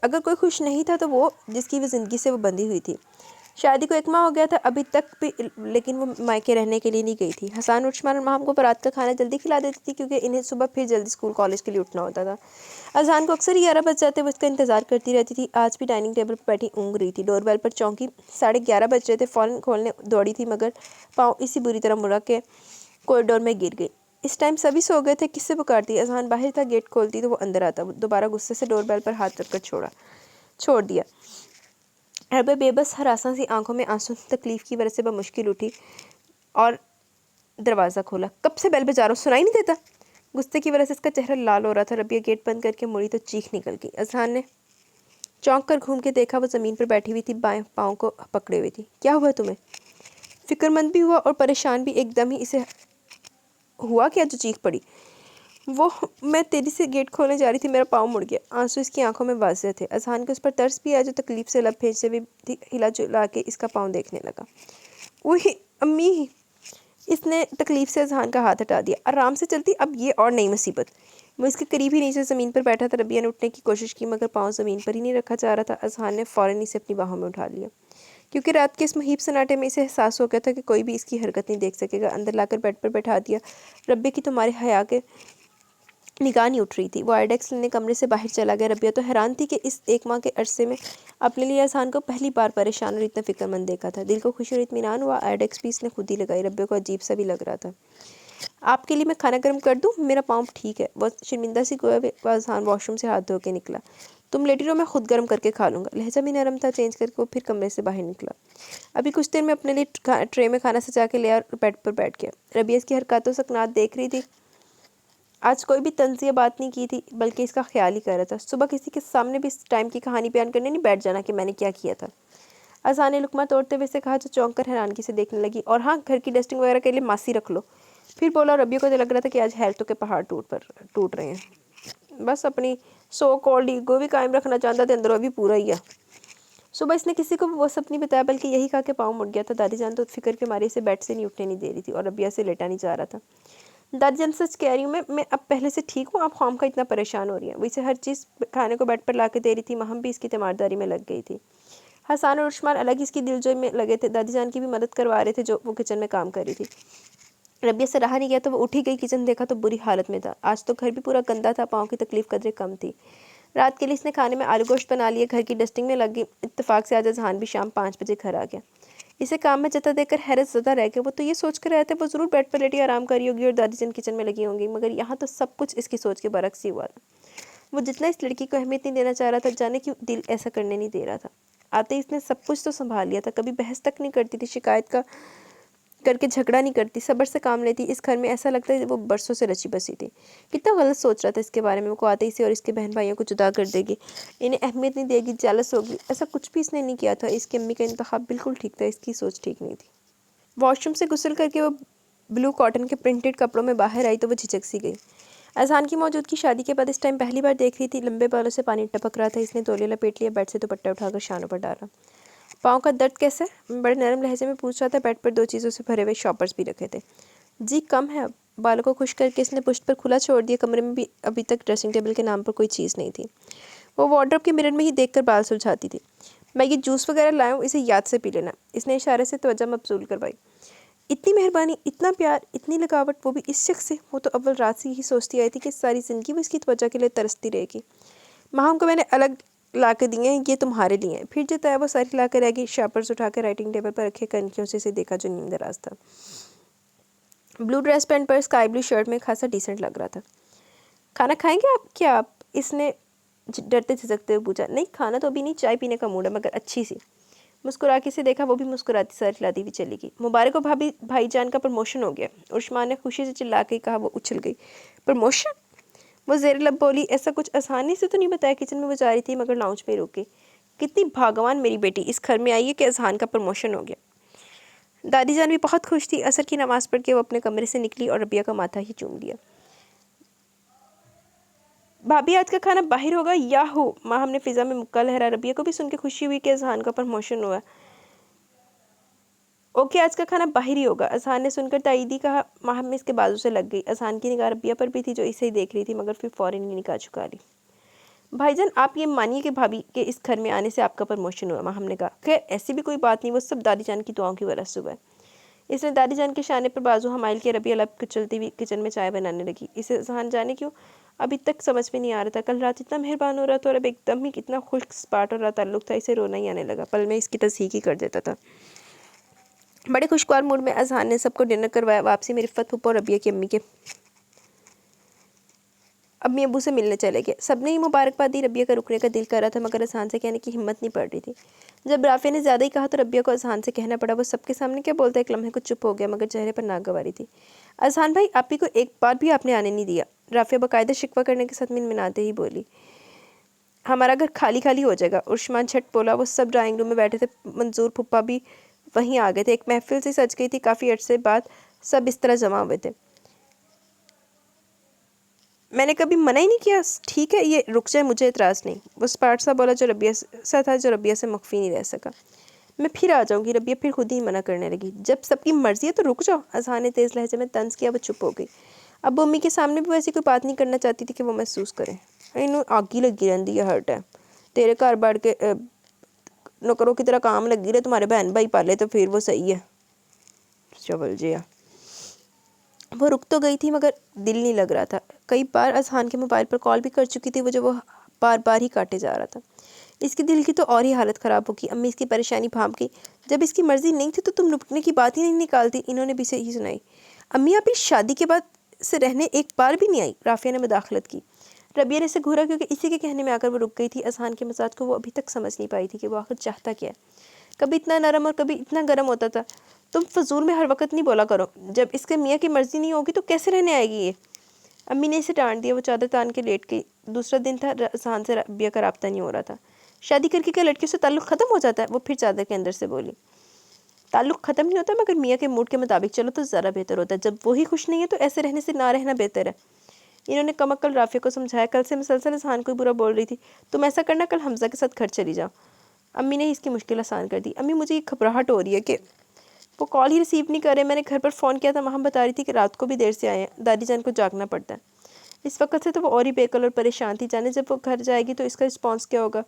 अगर कोई खुश नहीं था तो वो जिसकी वो ज़िंदगी से वो बंधी हुई थी। शादी को 1 माह हो गया था अभी तक भी, लेकिन वो मायके रहने के लिए नहीं गई थी। हसन उस्मान और माहम को रात का खाना जल्दी खिला देती थी, क्योंकि इन्हें सुबह फिर जल्दी स्कूल कॉलेज के लिए उठना होता था। अजहान को अक्सर 11 बज जाते, वो इसका इंतज़ार करती रहती थी। आज भी डाइनिंग टेबल पर बैठी ऊँग रही थी। डोरबेल पर चौंकी। 11:30 बज रहे थे। फ़ौरन खोलने दौड़ी थी, मगर पाँव इसी बुरी तरह मुड़ा के कॉरिडोर में गिर गई। इस टाइम सभी सो गए थे। किससे पुकारती? अजहान बाहर था। गेट खोलती तो वो अंदर आता। दोबारा गुस्से से डोरबेल पर हाथ रखकर छोड़ दिया। रबिया बेबस हरासा सी आंखों में आंसू, तकलीफ की वजह से बमुश्किल उठी और दरवाज़ा खोला। कब से बेल बजा रहा हूँ, सुनाई नहीं देता? गुस्से की वजह से इसका चेहरा लाल हो रहा था। रबिया गेट बंद करके मुड़ी तो चीख निकल गई। अजहान ने चौंक कर घूम के देखा। वो ज़मीन पर बैठी हुई थी, बाएं पाँव को पकड़े हुई थी। क्या हुआ तुम्हें? फिक्रमंद भी हुआ और परेशान भी। एकदम ही इसे हुआ क्या जो चीख पड़ी। वो मैं तेजी से गेट खोलने जा रही थी, मेरा पाँव मुड़ गया। आंसू इसकी आंखों में वाज़ेह थे। अजहान को उस पर तरस भी आया जो तकलीफ से लब भेजते हुए हिला जुला के इसका पाँव देखने लगा। वही अम्मी, इसने तकलीफ से अजहान का हाथ हटा दिया। आराम से चलती, अब ये और नई मुसीबत। वो इसके करीब ही नीचे ज़मीन पर बैठा था। रबिया ने उठने की कोशिश की मगर पाँव ज़मीन पर ही नहीं रखा जा रहा था। अजहान ने फ़ौरन इसे अपनी बाहों में उठा लिया, क्योंकि रात के इस मुहीब सन्नाटे में इसे एहसास हो गया था कि कोई भी इसकी हरकत नहीं देख सकेगा। अंदर लाकर बेड पर बैठा दिया। रबिया की तुम्हारे हया के निगाह नहीं उठ रही थी। वो आइडेक्स लेने कमरे से बाहर चला गया। रबिया तो हैरान थी कि इस एक माह के अरसे में अपने लिए अजहान को पहली बार परेशान और इतना फिक्रमंद देखा था। दिल को खुशी और इत्मीनान हुआ। आइडेक्स भी इसने खुद ही लगाई। रबिया को अजीब सा भी लग रहा था। आपके लिए मैं खाना गर्म कर दूं? मेरा पाँव ठीक है। वो शर्मिंदा सी गोया अजहान वॉशरूम से हाथ धो के निकला। तुम लेटी रहो, मैं खुद गर्म करके खा लूँगा। लहजा भी नरम था। चेंज करके वो फिर कमरे से बाहर निकला। अभी कुछ देर में अपने लिए ट्रे में खाना सजा के ले और बेड पर बैठ गया। रबिया इसकी हरकतों सकनात देख रही थी। आज कोई भी तंज़िया बात नहीं की थी, बल्कि इसका ख्याल ही कर रहा था। सुबह किसी के सामने भी इस टाइम की कहानी बयान करने नहीं बैठ जाना कि मैंने क्या किया था। अजहान ने लुकमा तोड़ते हुए से कहा, जो चौंक कर हैरानगी से देखने लगी। और हाँ, घर की डस्टिंग वगैरह के लिए मासी रख लो। फिर बोला। रबिया को तो लग रहा था कि आज हेल्थों के पहाड़ टूट रहे हैं। बस अपनी सो कॉल्ड ईगो भी कायम रखना चाहता था, अंदर अभी पूरा ही है। सुबह इसने किसी को भी वो सब नहीं बताया, बल्कि यही कहा कि पाँव मुड़ गया था। दादी जान तो फिक्र के मारे इसे बेड से नहीं उठने नहीं दे रही थी और रबिया से लेटा नहीं जा रहा था। दादी जान, सच कह रही हूँ मैं अब पहले से ठीक हूँ। आप खाम का इतना परेशान हो रही हैं। वो इसे हर चीज़ खाने को बेड पर ला के दे रही थी। महम भी इसकी तीमारदारी में लग गई थी। हसन और उस्मान अलग इसकी दिलजोई में लगे थे। दादी जान की भी मदद करवा रहे थे जो वो किचन में काम कर रही थी। रबिया से रहा नहीं गया तो वो उठी गई। किचन देखा तो बुरी हालत में था। आज तो घर भी पूरा गंदा था। पाँव की तकलीफ कदरे कम थी। रात के लिए इसने खाने में आलू गोश्त बना लिए। घर की डस्टिंग में लग गई। इत्तेफाक से आज अजहान भी शाम 5 बजे घर आ गया। इसे काम में जता देखकर हैरत ज़दा रह गया। वो तो ये सोच कर रहे थे वो ज़रूर बेड पर लेटी आराम करी होगी और दादी जन किचन में लगी होंगी, मगर यहाँ तो सब कुछ इसकी सोच के बरक्स ही हुआ था। वो जितना इस लड़की को अहमियत नहीं देना चाह रहा था, जाने क्यों दिल ऐसा करने नहीं दे रहा था। आते ही इसने सब कुछ तो संभाल लिया था। कभी बहस तक नहीं करती थी, शिकायत का करके झगड़ा नहीं करती, सब्र से काम लेती। इस घर में ऐसा लगता है वो बरसों से रची बसी थी। कितना गलत सोच रहा था इसके बारे में। वो आते ही से और इसके बहन भाइयों को जुदा कर देगी, इन्हें अहमियत नहीं देगी, जेलस होगी। ऐसा कुछ भी इसने नहीं किया था। इसकी अम्मी का इंतखाब बिल्कुल ठीक था। इसकी सोच ठीक नहीं थी। वॉशरूम से गुस्ल करके वो ब्लू कॉटन के प्रिंटेड कपड़ों में बाहर आई तो वो झिझक सी गई। अजहान की मौजूदगी शादी के बाद इस टाइम पहली बार देख रही थी। लंबे बालों से पानी टपक रहा था। इसने तौलिया लपेट लिया, बेड से दुपट्टा उठाकर शानों पर डाला। पाँव का दर्द कैसा है? बड़े नरम लहजे में पूछ रहा था। बेड पर 2 चीज़ों से भरे हुए शॉपर्स भी रखे थे। जी कम है। बालों को खुश करके इसने पुष्ट पर खुला छोड़ दिया। कमरे में भी अभी तक ड्रेसिंग टेबल के नाम पर कोई चीज़ नहीं थी। वो वार्डरोब के मिरर में ही देखकर बाल सुलझाती थी। मैं ये जूस वगैरह लाऊं, इसे याद से पी लेना। इसने इशारे से तवज्जो मबसूल करवाई। इतनी मेहरबानी, इतना प्यार, इतनी लगावट, वो भी इस शख्स से। वो तो अव्वल रात से यही सोचती आई थी कि सारी ज़िंदगी वो इसकी त्वचा के लिए तरसती रहेगी। माहम को मैंने अलग ला के दिए हैं, ये तुम्हारे लिए हैं। फिर जताया वो सारी ला कर रहेगी। शापर्स उठा कर राइटिंग टेबल पर रखे। कनखियों से इसे देखा जो नींद दराज था। ब्लू ड्रेस पैंट पर स्काई ब्लू शर्ट में खासा डिसेंट लग रहा था। खाना खाएंगे आप क्या आप? इसने डरते झिझकते हुए पूछा। नहीं, खाना तो अभी नहीं, चाय पीने का मूड है, मगर अच्छी सी। मुस्कुरा के से देखा। वो भी मुस्कुराती सर हिलाती हुई चली गई। मुबारक हो भाभी, भाईजान का प्रमोशन हो गया। उस्मान ने खुशी से चिल्ला के कहा। वो उछल गई। प्रमोशन? वो ज़ेर लब बोली। ऐसा कुछ आसानी से तो नहीं बताया। किचन में वो जा रही थी मगर लाउंज पे रुक गई। कितनी भागवान मेरी बेटी इस घर में आई है कि अजहान का प्रमोशन हो गया। दादी जान भी बहुत खुश थी। असर की नमाज पढ़ के वो अपने कमरे से निकली और रबिया का माथा ही चूम लिया। भाभी, आज का खाना बाहर होगा या हो? माँ हमने फिजा में मुक्का लहरा। रबिया को भी सुन के खुशी हुई कि अजहान का प्रमोशन हुआ। ओके, आज का खाना बाहर ही होगा। अजहान ने सुनकर ताईदी कहा। माँ में इसके बाजू से लग गई। अजहान की निगाह रबिया पर भी थी जो इसे ही देख रही थी, मगर फिर फौरन ही निगाह झुका ली। भाईजान, आप ये मानिए कि भाभी के इस घर में आने से आपका प्रमोशन हुआ। माँ हमने कहा। खैर ऐसी भी कोई बात नहीं, वो सब दादी जान की दुआओं की वजह से हुआ है। इसने दादी जान के शाने पर बाजू हमाइल के। रबिया लब चलती हुई किचन में चाय बनाने लगी। इसे अजहान जाने क्यों अभी तक समझ में नहीं आ रहा था। कल रात इतना मेहरबान हो रहा था और अब एकदम ही कितना खुश्क स्पाट और ताल्लुक था। इसे रोना ही आने लगा। पल में इसकी तस्हीक ही कर देता था। बड़े खुशगवार मूड में अजहान ने सबको डिनर करवाया। वापसी में रिफ़त फूफा और रबिया की अम्मी अबू से मिलने चले गए। सबने ही मुबारकबाद दी। रबिया का रुकने का दिल कर रहा था, मगर अजहान से कहने की हिम्मत नहीं पड़ रही थी। जब राफिया ने ज़्यादा ही कहा तो रबिया को अजहान से कहना पड़ा। वो सबके सामने क्या बोलता, एक लम्हे को चुप हो गया, मगर चेहरे पर नागवारी थी। अजहान भाई, आप ही को एक बार भी आपने आने नहीं दिया। राफिया बाकायदा शिकवा करने के साथ मिनमिनाते ही बोली। हमारा घर खाली खाली हो जाएगा। उस्मान झट बोला। वो सब ड्राइंग रूम में बैठे थे। मंजूर फुप्पा भी وہیں آ گئے تھے. ایک محفل سے سج گئی تھی. کافی عرصے بعد سب اس طرح جمع ہوئے تھے. میں نے کبھی منع ہی نہیں کیا. ٹھیک ہے یہ رک جائے, مجھے اعتراض نہیں. وہ اسپاٹ سا بولا جو ربیہ سا تھا, جو ربیہ سے مخفی نہیں رہ سکا. میں پھر آ جاؤں گی. ربیہ پھر خود ہی منع کرنے لگی. جب سب کی مرضی ہے تو رک جاؤ. اذہان نے تیز لہجے میں طنز کیا. وہ چپ ہو گئی. اب امی کے سامنے بھی ویسی کوئی بات نہیں کرنا چاہتی تھی کہ وہ محسوس کریں. انہوں آگی لگی رہندی ہے ہر ٹائم. تیرے گھر بڑھ کے نوکروں کی طرح کام لگی رہے. تمہارے بہن بھائی پالے تو پھر وہ صحیح ہے. چول جیا. وہ رک تو گئی تھی مگر دل نہیں لگ رہا تھا. کئی بار اذہان کے موبائل پر کال بھی کر چکی تھی وہ بار بار ہی کاٹے جا رہا تھا. اس کے دل کی تو اور ہی حالت خراب ہوگی. امی اس کی پریشانی بھانپ گئی. جب اس کی مرضی نہیں تھی تو تم رکنے کی بات ہی نہیں نکالتی. انہوں نے بھی سے ہی سنائی. امی آپ اس شادی کے بعد سے رہنے ایک بار بھی نہیں آئی. رافیہ نے مداخلت کی. ربیہ نے اسے گھورا کیونکہ اسی کے کہنے میں آ کر وہ رک گئی تھی. اذہان کے مزاج کو وہ ابھی تک سمجھ نہیں پائی تھی کہ وہ آخر چاہتا کیا ہے. کبھی اتنا نرم اور کبھی اتنا گرم ہوتا تھا. تم فضول میں ہر وقت نہیں بولا کرو. جب اس کے میاں کی مرضی نہیں ہوگی تو کیسے رہنے آئے گی یہ؟ امی نے اسے ڈانٹ دیا. وہ چادر تان کے لیٹ گئی. دوسرا دن تھا. اذہان سے ربیہ کا رابطہ نہیں ہو رہا تھا. شادی کر کے کیا لڑکیوں سے تعلق ختم ہو جاتا ہے؟ وہ پھر چادر کے اندر سے بولی. تعلق ختم نہیں ہوتا مگر میاں کے موڈ کے مطابق چلو تو ذرا بہتر ہوتا ہے. جب وہی خوش نہیں ہے تو ایسے رہنے سے نہ رہنا بہتر ہے. انہوں نے کم عقل رافیہ کو سمجھایا. کل سے مسلسل اذہان کو برا بول رہی تھی. تم ایسا کرنا, کل حمزہ کے ساتھ گھر چلی جاؤ. امی نے اس کی مشکل آسان کر دی. امی مجھے یہ گھبراہٹ ہو رہی ہے کہ وہ کال ہی ریسیو نہیں کر رہے. میں نے گھر پر فون کیا تھا. وہاں بتا رہی تھی کہ رات کو بھی دیر سے آئے ہیں. دادی جان کو جاگنا پڑتا ہے. اس وقت سے تو وہ اور ہی بے کل اور پریشان تھی. جانے جب وہ گھر جائے گی تو اس کا رسپانس کیا ہوگا.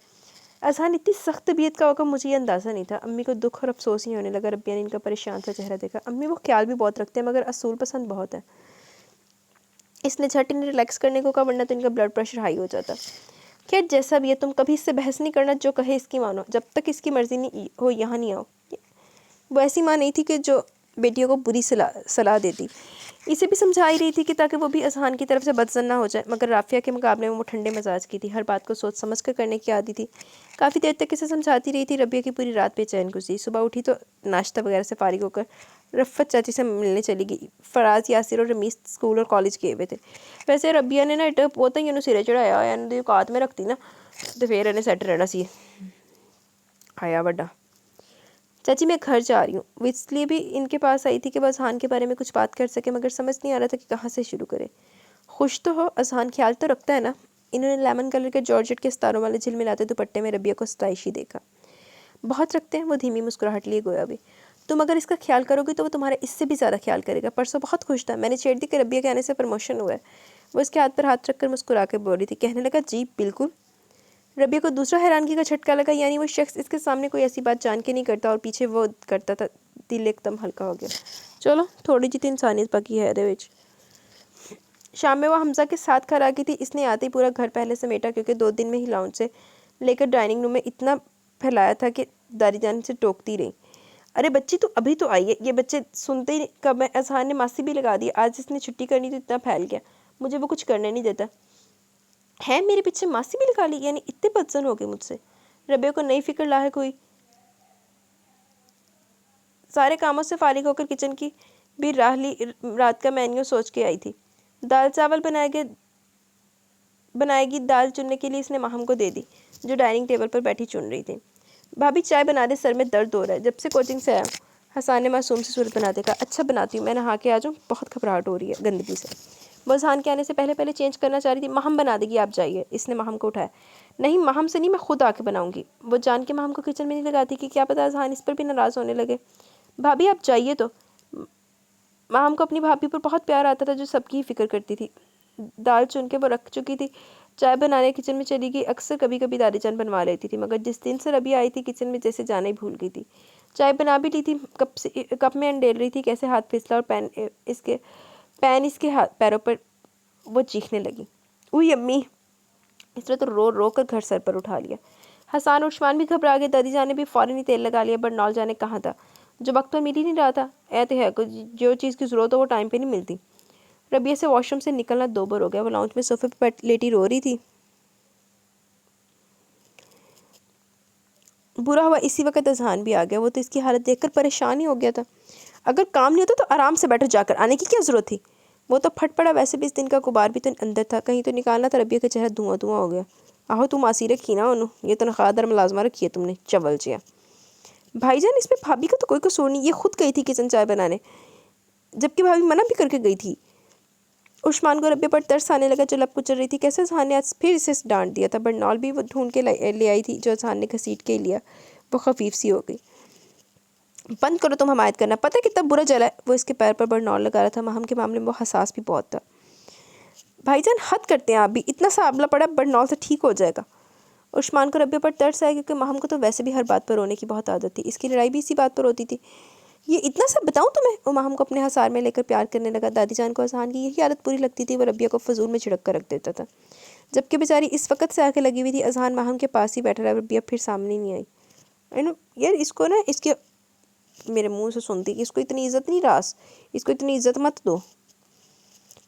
اذہان اتنی سخت طبیعت کا ہوگا مجھے یہ اندازہ نہیں تھا. امی کو دکھ اور افسوس ہی ہونے لگا. ربیہ نے ان کا پریشان سا چہرہ دیکھا. امی وہ خیال بھی بہت رکھتے ہیں مگر اصول پسند بہت ہے. اس نے جھٹ انہیں ریلیکس کرنے کو کہا ورنہ تو ان کا بلڈ پریشر ہائی ہو جاتا. خیر جیسا بھی ہے تم کبھی اس سے بحث نہیں کرنا. جو کہے اس کی مانو. جب تک اس کی مرضی نہیں ہو یہاں نہیں آؤ. وہ ایسی ماں نہیں تھی کہ جو بیٹیوں کو بری صلاح دیتی. اسے بھی سمجھا ہی رہی تھی کہ تاکہ وہ بھی اذہان کی طرف سے بدظن نہ ہو جائے. مگر رافیہ کے مقابلے میں وہ ٹھنڈے مزاج کی تھی. ہر بات کو سوچ سمجھ کر کرنے کی عادی تھی. کافی دیر تک اسے سمجھاتی رہی تھی. ربیہ کی پوری رات بے چین گزری. صبح اٹھی تو ناشتہ وغیرہ سے فارغ ہو کر رفت چاچی سے ملنے چلی گئی. فراز, یاسر اور رمیز اسکول اور کالج گئے ہوئے تھے. ویسے ربیہ نے نا پوتا ہی سرے چڑھایا ہوا اوقات میں رکھتی نا تو پھر انہیں سیٹ رہنا سی آیا بڑا. چاچی میں گھر جا رہی ہوں. وہ اس لیے بھی ان کے پاس آئی تھی کہ وہ اذہان کے بارے میں کچھ بات کر سکے مگر سمجھ نہیں آ رہا تھا کہ کہاں سے شروع کرے. خوش تو ہو, اذہان خیال تو رکھتا ہے نا. انہوں نے لیمن کلر کے جارجٹ کے ستاروں والے جھلملاتے دوپٹے میں ربیہ کو ستائشی دیکھا. بہت رکھتے ہیں. وہ دھیمی مسکراہٹ لیے گویا بھی. تم اگر اس کا خیال کرو گی تو وہ تمہارا اس سے بھی زیادہ خیال کرے گا. پرسوں بہت خوش تھا. میں نے چھیڑ دی کہ ربیہ کے آنے سے پروموشن ہوا ہے. وہ اس کے ہاتھ پر ہاتھ رکھ کر مسکرا کے بول رہی تھی. کہنے لگا جی بالکل. ربیہ کو دوسرا حیرانگی کا جھٹکا لگا. یعنی وہ شخص اس کے سامنے کوئی ایسی بات جان کے نہیں کرتا اور پیچھے وہ کرتا تھا. دل ایک دم ہلکا ہو گیا. چلو تھوڑی جی انسانیت باقی ہے دے وچ. شام میں وہ حمزہ کے ساتھ گھر آ گئی تھی. اس نے آتے ہی پورا گھر پہلے سمیٹا کیونکہ 2 دن میں ہی لاؤنج سے لے کر ڈائننگ روم میں اتنا پھیلایا تھا کہ داری جان سے ٹوکتی رہی. ارے بچی تو ابھی تو آئی ہے. یہ بچے سنتے ہی کب میں. اذہان نے ماسی بھی لگا دی. آج اس نے چھٹی کرنی تو اتنا پھیل گیا. مجھے وہ کچھ کرنے نہیں دیتا ہے. میرے پیچھے ماسی بھی لگا لی. یعنی اتنے بدزن ہو گئے مجھ سے. ربیہ کو نئی فکر لاحق ہوئی. سارے کاموں سے فارغ ہو کر کچن کی بھی راہ لی. رات کا مینیو سوچ کے آئی تھی. دال چاول بنائے گی. دال چننے کے لیے اس نے ماہم کو دے دی جو ڈائننگ ٹیبل پر بیٹھی چن رہی تھی. بھابھی چائے بنا دے, سر میں درد ہو رہا ہے. جب سے کوچنگ سے آیا ہوں. حسان نے معصوم سے صورت بنا دے کہا. اچھا بناتی ہوں, میں نہا کے آ جاؤں. بہت گھبراہٹ ہو رہی ہے گندگی سے. وہ اذہان کے آنے سے پہلے چینج کرنا چاہ رہی تھی. ماہم بنا دے گی, آپ جائیے. اس نے ماہم کو اٹھایا. نہیں ماہم سے نہیں, میں خود آ کے بناؤں گی. وہ جان کے ماہم کو کچن میں نہیں لگاتی کہ کیا پتا اذہان اس پر بھی ناراض ہونے لگے. بھابھی آپ جائیے تو. ماہم کو اپنی بھابھی پر بہت پیار آتا تھا جو سب کی فکر کرتی تھی. دال چن کے وہ رکھ چکی تھی. چائے بنانے کچن میں چلی گئی. اکثر کبھی کبھی دادی جان بنوا لیتی تھی مگر جس دن سے ربیہ آئی تھی کچن میں جیسے جانا ہی بھول گئی تھی. چائے بنا بھی لی تھی. کپ میں انڈیل رہی تھی. کیسے ہاتھ پھسلا اور پین اس کے پیروں پر وہ چیخنے لگی. اوئی امی. اس طرح تو رو رو کر گھر سر پر اٹھا لیا. حسان اور عثمان بھی گھبرا گئے. دادی جان نے بھی فوراً ہی تیل لگا لیا. برنال جانے کہاں تھا جو وقت پر مل ہی نہیں رہا تھا. ایتے ہے جو چیز کی ضرورت ہو وہ ٹائم پہ نہیں ملتی. ربیہ سے واش روم سے نکلنا 2 بار ہو گیا. وہ لاؤنج میں صوفے پہ لیٹی رو رہی تھی. برا ہوا اسی وقت اذہان بھی آ گیا. وہ تو اس کی حالت دیکھ کر پریشان ہی ہو گیا تھا. اگر کام نہیں ہوتا تو آرام سے بیٹھو, جا کر آنے کی کیا ضرورت تھی. وہ تو پھٹ پڑا. ویسے بھی اس دن کا غبار بھی تو اندر تھا. کہیں تو نکالنا تھا. ربیہ کا چہرہ دھواں ہو گیا. آہو تم آسی رکھی نا انہوں. یہ تنخواہ دار ملازمہ رکھی ہے تم نے. چول جیا. भाईजान इसमें भाभी का तो कोई कसूर नहीं, ये खुद गई थी किचन चाय बनाने, जबकि भाभी मना भी करके गई थी। उस्मान को रब्बिया पर तरस आने लगा जो लब कुचल रही थी। कैसे अजहान ने आज फिर इसे डांट दिया था। बर्नॉल भी वो ढूंढ के ले आई थी जो अजहान ने घसीट के लिया। वो खफीफ सी हो गई। बंद करो तुम हमायत करना, पता है कितना बुरा जला है। वो इसके पैर पर बर्नॉल लगा रहा था। महम के मामले में वो हसास भी बहुत था। भाईजान हद करते हैं आप भी, इतना सा आबला पड़ा बर्नॉल से ठीक हो जाएगा। उस्मान को रब्बिया पर तरस आया क्योंकि महम को तो वैसे भी हर बात पर रोने की बहुत आदत थी। इसकी लड़ाई भी इसी बात पर होती थी। ये इतना सब बताऊं तुम्हें। वो महम को अपने हसार में लेकर प्यार करने लगा। दादी जान को अजहान की यही आदत बुरी लगती थी। वो रब्बिया को फजूल में छिड़क कर रख देता था, जबकि बेचारी इस वक्त से आके लगी हुई थी। अजहान महम के पास ही बैठा रहा। रब्बिया फिर सामने नहीं आई। यार इसको ना, इसके मेरे मुंह से सुनती कि इसको इतनी इज्जत नहीं रास, इसको इतनी इज्जत मत दो।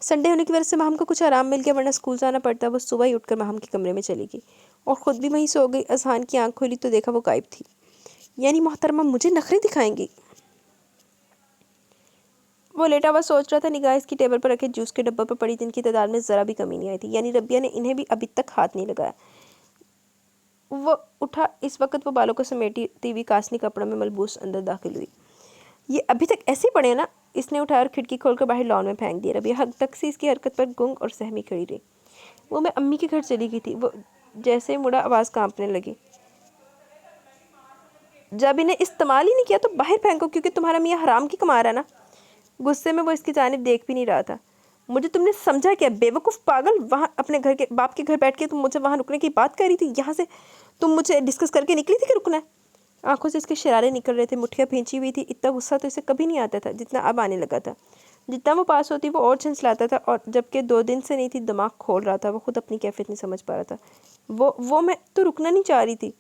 संडे होने की वजह से महम को कुछ आराम मिल गया, वरना स्कूल जाना पड़ता। वो सुबह ही उठकर महम के कमरे में चली गई और ख़ुद भी वहीं सो गई। अजहान की आंख खोली तो देखा वो गायब थी। यानी मोहतरमा मुझे नखरे दिखाएंगी। वो लेटा हुआ सोच रहा था। निगाह इसकी टेबल पर रखे जूस के डब्बे पर पड़ी, जिनकी तादाद में ज़रा भी कमी नहीं आई थी। यानी रब्बिया ने इन्हें भी अभी तक हाथ नहीं लगाया। वो उठा। इस वक्त वो बालों को समेटती हुई कासनी कपड़ों में मलबूस अंदर दाखिल हुई। ये अभी तक ऐसे ही पड़े हैं ना। इसने उठाया और खिड़की खोलकर बाहर लॉन में फेंक दिया। रब्बिया हद तक से इसकी हरकत पर गुंग और सहमी खड़ी रही। वो मैं अम्मी के घर चली गई थी। वो जैसे मुड़ा आवाज़ कांपने लगी। जब इन्हें इस्तेमाल ही नहीं किया तो बाहर फेंको, क्योंकि तुम्हारा मियाँ हराम की कमा रहा है ना। गुस्से में वो इसकी जानिब देख भी नहीं रहा था। मुझे तुमने समझा क्या बेवकूफ़ पागल। वहाँ अपने घर के बाप के घर बैठ के तुम मुझे वहाँ रुकने की बात कर रही थी। यहाँ से तुम मुझे डिस्कस करके निकली थी कि रुकना है। आंखों से इसके शरारे निकल रहे थे, मुठ्ठियाँ भींची हुई थी। इतना गुस्सा तो इसे कभी नहीं आता था जितना अब आने लगा था। जितना वो पास होती वो और झंझलाता था, और जबकि 2 दिन से नहीं थी दिमाग खोल रहा था। वो खुद अपनी कैफियत नहीं समझ पा रहा था। वो मैं तो रुकना नहीं चाह रही थी।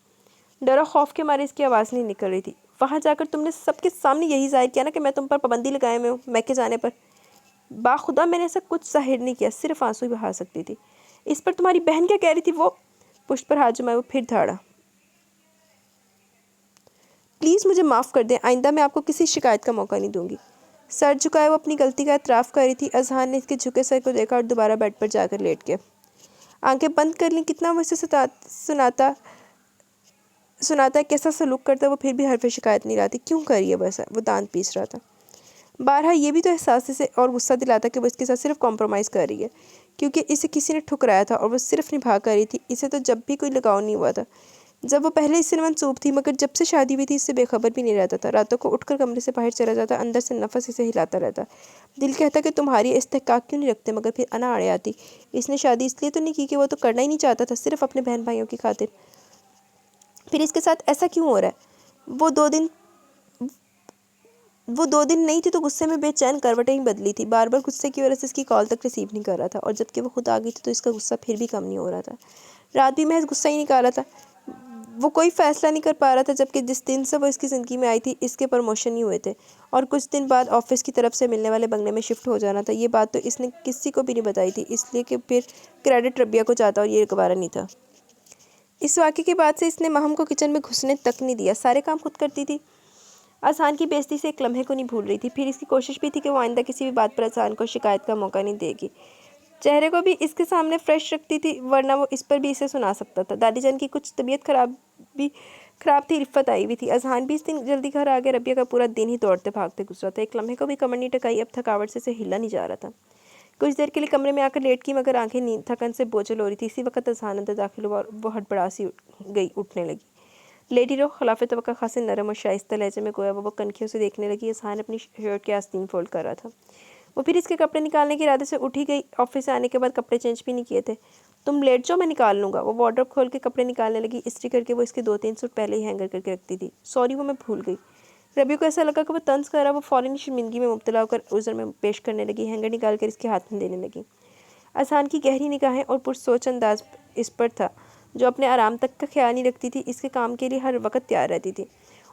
डरा खौफ के मारे इसकी आवाज़ नहीं निकल रही थी। वहाँ जाकर तुमने सबके सामने यही जाहिर किया ना कि मैं तुम पर पाबंदी लगाए में हूँ, मैं के जाने पर। बाखुदा मैंने ऐसा कुछ जाहिर नहीं किया, सिर्फ आंसू ही बहा सकती थी। इस पर तुम्हारी बहन क्या कह रही थी। वो पुष्ट पर हाथ जमाए वो फिर धाड़ा। प्लीज़ मुझे माफ़ कर दें, आइंदा मैं आपको किसी शिकायत का मौका नहीं दूंगी। सर झुकाए वो अपनी गलती का एतराफ़ कर रही थी। अजहान ने इसके झुके सर को देखा और दोबारा बेड पर जाकर लेट गया। आंखें बंद कर ली। कितना वो इसे सुनाता है, कैसा सलूक करता है, वो फिर भी हर पे शिकायत नहीं लाती। क्यों कर रही है बस। वो दांत पीस रहा था। बारहा ये भी तो एहसास से और गुस्सा दिलाता कि वो इसके साथ सिर्फ कॉम्प्रोमाइज़ कर रही है, क्योंकि इसे किसी ने ठुकराया था और वो सिर्फ निभा कर रही थी। इसे तो जब भी कोई लगाव नहीं हुआ था जब वो पहले इससे मंसूब थी, मगर जब से शादी हुई थी इससे बेखबर भी नहीं रहता था। रातों को उठकर कमरे से बाहर चला जाता, अंदर से नफस इसे हिलाता रहता। दिल कहता कि तुम्हारी इस्तेहकाक क्यों नहीं रखते, मगर फिर अना आड़े आती। इसने शादी इसलिए तो नहीं की कि वो तो करना ही नहीं चाहता था, सिर्फ अपने बहन भाइयों की खातिर। फिर इसके साथ ऐसा क्यों हो रहा है। वो दो दिन नहीं थी तो गुस्से में बेचैन करवटें ही बदली थी। बार बार गुस्से की वजह से इसकी कॉल तक रिसीव नहीं कर रहा था, और जबकि वो खुद आ गई थी तो इसका गुस्सा फिर भी कम नहीं हो रहा था। रात भी महज गुस्सा ही निकाला था। वो कोई फ़ैसला नहीं कर पा रहा था, जबकि जिस दिन से वो इसकी ज़िंदगी में आई थी इसके प्रमोशन ही हुए थे, और कुछ दिन बाद ऑफिस की तरफ से मिलने वाले बंगले में शिफ्ट हो जाना था। ये बात तो इसने किसी को भी नहीं बताई थी, इसलिए कि फिर क्रेडिट रब्बिया को जाता और ये गवारा नहीं था। इस वाक़े के बाद से इसने महम को किचन में घुसने तक नहीं दिया। सारे काम खुद करती थी। अजहान की बेइज्जती से एक लम्हे को नहीं भूल रही थी। फिर इसकी कोशिश भी थी कि वो आइंदा किसी भी बात पर अजहान को शिकायत का मौका नहीं देगी। चेहरे को भी इसके सामने फ्रेश रखती थी, वरना वो इस पर भी इसे सुना सकता था। दादी जान की कुछ तबीयत खराब थी। रिफ़त आई हुई थी। अजहान भी इस दिन जल्दी घर आ गया। रबिया का पूरा दिन ही दौड़ते भागते गुजरा था। एक लम्हे को भी कमर नहीं टकाई। अब थकावट से हिला नहीं जा रहा था। कुछ देर के लिए कमरे में आकर लेट की, मगर आंखें नींद थकन से बोझल हो रही थी। इसी वक्त अजहान अंदर दाखिल हुआ और वो हड़बड़ासी गई, उठने लगी। लेडी रो खिलाफ तवक्का खासे नरम और शाइस्ता लहजे में गोया वो कनखियों से देखने लगी। अजहान अपनी शर्ट के आस्तीन फोल्ड कर रहा था। वो फिर इसके कपड़े निकालने के इरादे से उठी गई। ऑफिस से आने के बाद कपड़े चेंज भी नहीं किए थे। तुम लेट जाओ, मैं निकाल लूँगा। वो वार्डरोब खोल के कपड़े निकालने लगी। इस्त्री करके वो इसके 2-3 सूट पहले ही हैंगर करके रखती थी। सॉरी, वो मैं भूल गई। रबी को ऐसा लगा कि वो तंज कर रहा। वो फ़ौरन शर्मिंदगी में मुब्तला होकर उज़र में पेश करने लगी। हैंगर निकाल कर इसके हाथ में देने लगी। अजहान की गहरी निगाहें और पुरसोच अंदाज इस पर था, जो अपने आराम तक का ख्याल नहीं रखती थी। इसके काम के लिए हर वक्त तैयार रहती थी,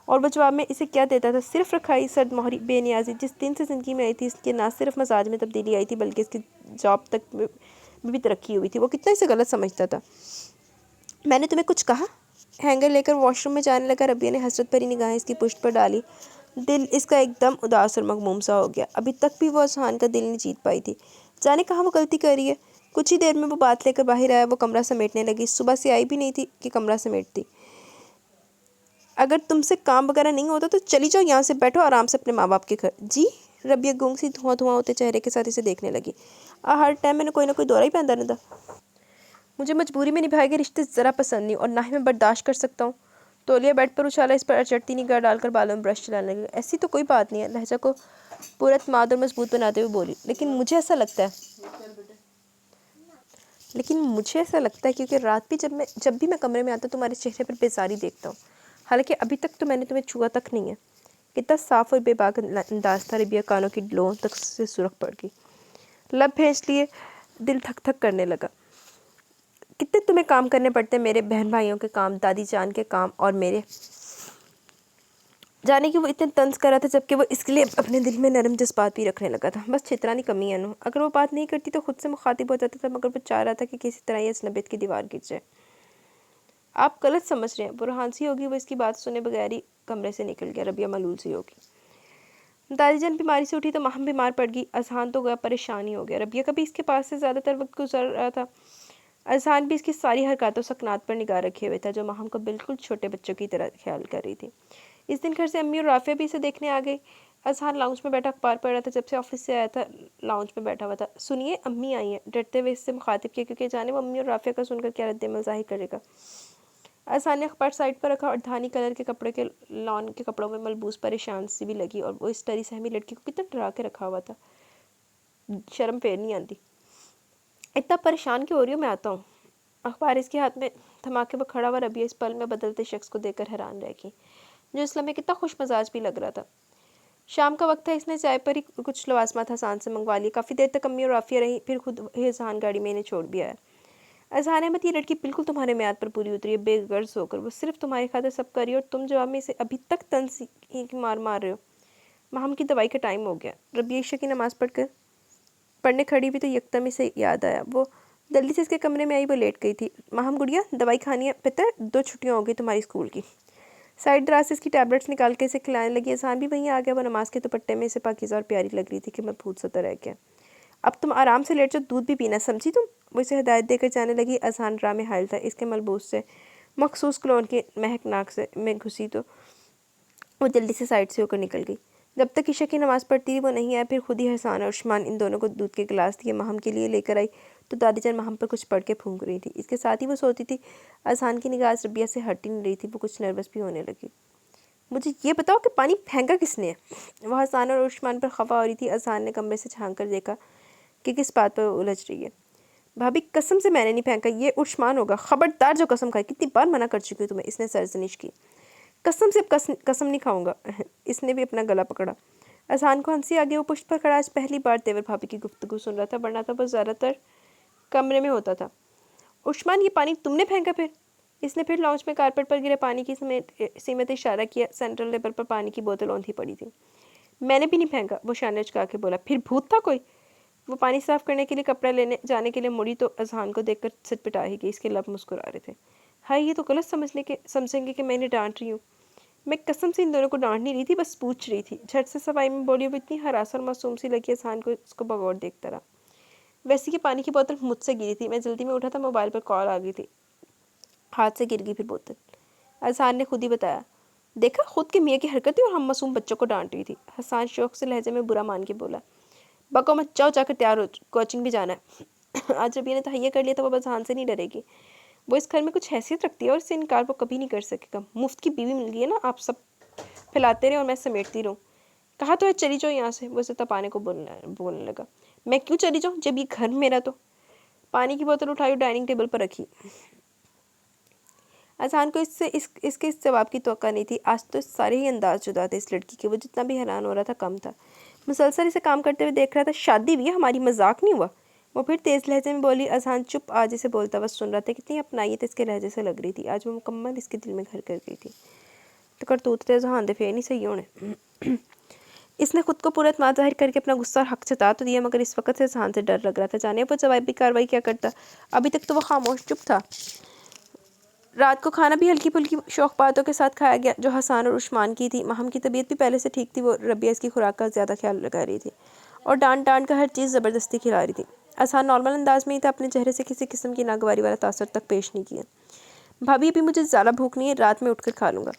और वो जवाब में इसे क्या देता था। सिर्फ रखाई, सर्द मोहरी, बेनियाजी। जिस दिन से ज़िंदगी में आई थी इसके ना सिर्फ मजाज में तब्दीली आई थी, बल्कि इसकी जॉब तक में भी तरक्की हुई थी। वो कितना इसे गलत समझता था। मैंने तुम्हें कुछ कहा। हैंगर लेकर वॉशरूम में जाने लगा। रबिया ने हसरत भरी निगाहें इसकी पुश्त पर डाली। दिल इसका एकदम उदास और मगमूम सा हो गया। अभी तक भी वो अजहान का दिल नहीं जीत पाई थी। जाने कहाँ वो गलती कर रही है। कुछ ही देर में वो बात लेकर बाहर आया। वो कमरा समेटने लगी। सुबह से आई भी नहीं थी कि कमरा समेटती। اگر تم سے کام وغیرہ نہیں ہوتا تو چلی جاؤ یہاں سے، بیٹھو آرام سے اپنے ماں باپ کے گھر۔ جی؟ ربیہ گونگ سی دھواں دھواں ہوتے چہرے کے ساتھ اسے دیکھنے لگی۔ ہر ٹائم میں نے کوئی نہ کوئی دورہ ہی پہنتا رہتا۔ مجھے مجبوری میں نبھائے گئے رشتے ذرا پسند نہیں اور نہ ہی میں برداشت کر سکتا ہوں۔ تولیہ بیڈ پر اچھالا، اس پر اچٹتی نگاہ ڈال کر بالوں میں برش چلانے لگی۔ ایسی تو کوئی بات نہیں ہے، لہجہ کو پورا اعتماد اور مضبوط بناتے ہوئے بولی، لیکن مجھے ایسا لگتا ہے کیونکہ رات بھی جب بھی میں کمرے میں آتا ہوں تمہارے چہرے پر بیزاری دیکھتا ہوں، حالانکہ ابھی تک تو میں نے تمہیں چھوا تک نہیں ہے۔ کتنا صاف اور بے باک انداز تھا۔ ربیہ کانوں کی لوؤں تک سے سرخ پڑ گئی، لب بھینچ لیے، دل دھک دھک کرنے لگا۔ کتنے تمہیں کام کرنے پڑتے ہیں، میرے بہن بھائیوں کے کام، دادی جان کے کام، اور میرے جانے کہ وہ اتنے طنز کر رہا تھا جبکہ وہ اس کے لیے اپنے دل میں نرم جذبات بھی رکھنے لگا تھا۔ بس چھترانی کمی ہے نو، اگر وہ بات نہیں کرتی تو خود سے مخاطب ہو جاتا تھا، مگر وہ چاہ رہا تھا کہ کسی طرح یہ اجنبیت کی دیوار گر جائے۔ آپ غلط سمجھ رہے ہیں، برہان سی ہوگی۔ وہ اس کی بات سنے بغیر ہی کمرے سے نکل گیا۔ ربیہ ملول سی ہوگی۔ دادی جان بیماری سے اٹھی تو ماہم بیمار پڑ گئی۔ اذہان تو گیا، پریشان ہی ہو گیا۔ ربیہ کا بھی اس کے پاس سے زیادہ تر وقت گزر رہا تھا۔ اذہان بھی اس کی ساری حرکات و سکنات پر نگاہ رکھے ہوئے تھا، جو ماہم کو بالکل چھوٹے بچوں کی طرح خیال کر رہی تھی۔ اس دن گھر سے امی اور رافعہ بھی اسے دیکھنے آ گئی۔ اذہان لاؤنج میں بیٹھا اخبار پڑھ رہا تھا، جب سے آفس سے آیا تھا لاؤنج میں بیٹھا ہوا تھا۔ سنیے، امی آئی ہیں، ڈرتے ہوئے اس سے مخاطب کیا، کیونکہ جانے وہ امی اور رافعہ کا سن کر کیا رد عمل ظاہر کرے گا۔ اذہان نے اخبار سائڈ پر رکھا اور دھانی کلر کے کپڑے کے لان کے کپڑوں میں ملبوس پریشان سی بھی لگی، اور وہ اس ٹری سہمی لڑکی کو کتنا ڈرا کے رکھا ہوا تھا، شرم پھیر نہیں آتی۔ اتنا پریشان کیوں ہو رہی ہو، میں آتا ہوں۔ اخبار اس کے ہاتھ میں تھما کے وہ کھڑا ہوا۔ ربیہ اس پل میں بدلتے شخص کو دیکھ کر حیران رہ گئی، جو اس لمحے کتنا خوش مزاج بھی لگ رہا تھا۔ شام کا وقت تھا، اس نے چائے پر ہی کچھ لوازمات حسان سے منگوا لیے۔ کافی دیر تک امی اور رافعہ رہی، پھر خود ہی اذہان گاڑی میں انہیں چھوڑ بھی آیا۔ اذہان احمد، یہ لڑکی بالکل تمہارے میعاد پر پوری اتری ہے، بے غرض ہو کر وہ صرف تمہاری خاطر سب کر رہی ہے، اور تم جواب میں اسے ابھی تک طنز ہی کی مار رہے ہو۔ ماہم کی دوائی کا ٹائم ہو گیا۔ ربیہ عشاء کی نماز پڑھنے کھڑی ہوئی تو یکدم اسے یاد آیا۔ وہ جلدی سے اس کے کمرے میں آئی، وہ لیٹ گئی تھی۔ ماہم گڑیا، دوائی کھانی ہے، پتہ ہے 2 چھٹیاں ہو گئی تمہاری اسکول کی۔ سائڈ دراز سے اس کی ٹیبلٹس نکال کے اسے کھلانے لگی۔ اذہان بھی وہیں آ گیا، وہ نماز کے دوپٹے میں اسے پاکیزہ اور پیاری لگ رہی تھی کہ مبہوت سا رہ گیا۔ اب تم آرام سے لیٹ جاؤ، دودھ بھی پینا، سمجھی تم؟ وہ اسے ہدایت دے کر جانے لگی۔ اذہان راہ میں حائل تھا، اس کے ملبوس سے مخصوص کلون کی مہک ناک میں گھسی تو وہ جلدی سے سائڈ سے ہو کر نکل گئی۔ جب تک عشاء کی نماز پڑھتی رہی وہ نہیں آیا، پھر خود ہی احسان اور عثمان ان دونوں کو دودھ کے گلاس دیے۔ ماہم کے لیے لے کر آئی تو دادی جان ماہم پر کچھ پڑھ کے پھونک رہی تھی، اس کے ساتھ ہی وہ سوتی تھی۔ اذہان کی نگاہ ربیہ سے ہٹ ہی نہیں رہی تھی، وہ کچھ نروس بھی ہونے لگی۔ مجھے یہ بتاؤ کہ پانی پھینکا کس نے ہے؟ وہ احسان اور عثمان پر خفا ہو رہی تھی۔ اذہان نے کمرے سے جھانک کر دیکھا کہ کس بات پر وہ الجھ رہی ہے۔ بھابی قسم سے میں نے نہیں پھینکا، یہ عثمان ہوگا، خبردار جو قسم کھائے، کتنی بار منع کر چکی ہوں تمہیں، اس نے سرزنش کی۔ قسم سے قسم نہیں کھاؤں گا۔ اس نے بھی اپنا گلا پکڑا۔ اذہان کو ہنسی آ گئی، وہ پشت پر کھڑا آج پہلی بار تیور بھابی کی گفتگو سن رہا تھا، ورنہ تو وہ زیادہ تر کمرے میں ہوتا تھا۔ عثمان، یہ پانی تم نے پھینکا پھر؟ اس نے پھر لاؤنج میں کارپیٹ پر گرے پانی کی سمیت اشارہ کیا۔ سینٹرل لیبل پر پانی کی بوتل اوندھی پڑی تھی۔ میں نے بھی نہیں پھینکا، وہ شانے چکا کے بولا۔ پھر بھوت تھا کوئی؟ وہ پانی صاف کرنے کے لیے کپڑا لینے جانے کے لیے مڑی تو اذہان کو دیکھ کر سٹپٹا ہی گئی، اس کے لب مسکرا رہے تھے۔ ہائی، یہ تو غلط سمجھیں گے کہ میں انہیں ڈانٹ رہی ہوں۔ میں قسم سے ان دونوں کو ڈانٹ نہیں رہی تھی، بس پوچھ رہی تھی۔ جھٹ سے صفائی میں بولی، وہ اتنی ہراس اور معصوم سی لگی اذہان کو، اس کو بغور دیکھتا رہا۔ ویسے کہ پانی کی بوتل مجھ سے گری تھی، میں جلدی میں اٹھا تھا، موبائل پر کال آ گئی تھی، ہاتھ سے گر گئی پھر بوتل۔ اذہان نے خود ہی بتایا۔ دیکھا، خود کے میاں کی حرکتیں اور ہم معصوم بچوں کو ڈانٹ رہی تھی۔ احسان شوق سے لہجے میں برا مان کے بولا۔ بکو مت، جاؤ جا کر تیار ہو، کوچنگ بھی جانا ہے۔ آج ربیہ نے تہیہ کر لیا تو وہ اذہان سے نہیں ڈرے گی۔ وہ اس گھر میں کچھ حیثیت رکھتی ہے اور اس سے انکار وہ کبھی نہیں کر سکے گا۔ مفت کی بیوی مل گئی ہے نا، آپ سب پھیلاتے رہے اور میں سمیٹتی رہوں۔ کہا تو ہے چلی جاؤ یہاں سے، وہ اسے تپانے کو بولنے لگا۔ میں کیوں چلی جاؤں جب یہ گھر میرا تو؟ پانی کی بوتل اٹھائی اور ڈائننگ ٹیبل پر رکھی۔ اذہان کو اس کے جواب کی توقع نہیں تھی۔ آج تو سارے ہی انداز جدا تھے اس لڑکی کے، وہ جتنا بھی حیران ہو رہا تھا کم تھا۔ مسلسل اسے کام کرتے ہوئے دیکھ رہا تھا۔ شادی ہوئی ہے ہماری، مذاق نہیں ہوا؟ وہ پھر تیز لہجے میں بولی۔ اذہان چپ آج اسے بولتا ہوا سن رہا تھا، کتنی اپنائیت اس کے لہجے سے لگ رہی تھی، آج وہ مکمل اس کے دل میں گھر کر گئی تھی۔ تو کرتوت تے اذہان دے پھر نہیں صحیح ہونے۔ اس نے خود کو پورا اعتماد ظاہر کر کے اپنا غصہ اور حق جتا تو دیا، مگر اس وقت سے اذہان سے ڈر لگ رہا تھا، جانے وہ جوابی کارروائی کیا کرتا۔ ابھی تک تو وہ خاموش چپ تھا۔ رات کو کھانا بھی ہلکی پھلکی شوق باتوں کے ساتھ کھایا گیا، جو حسان اور عثمان کی تھی۔ ماہم کی طبیعت بھی پہلے سے ٹھیک تھی، وہ ربیہ اس کی خوراک کا زیادہ خیال رکھ رہی تھی اور ڈانٹ کر ہر چیز زبردستی کھلا رہی تھی۔ اذہان نارمل انداز میں ہی تھا، اپنے چہرے سے کسی قسم کی ناگواری والا تاثر تک پیش نہیں کیا۔ بھابی، ابھی مجھے زیادہ بھوک نہیں ہے، رات میں اٹھ کر کھا لوں گا۔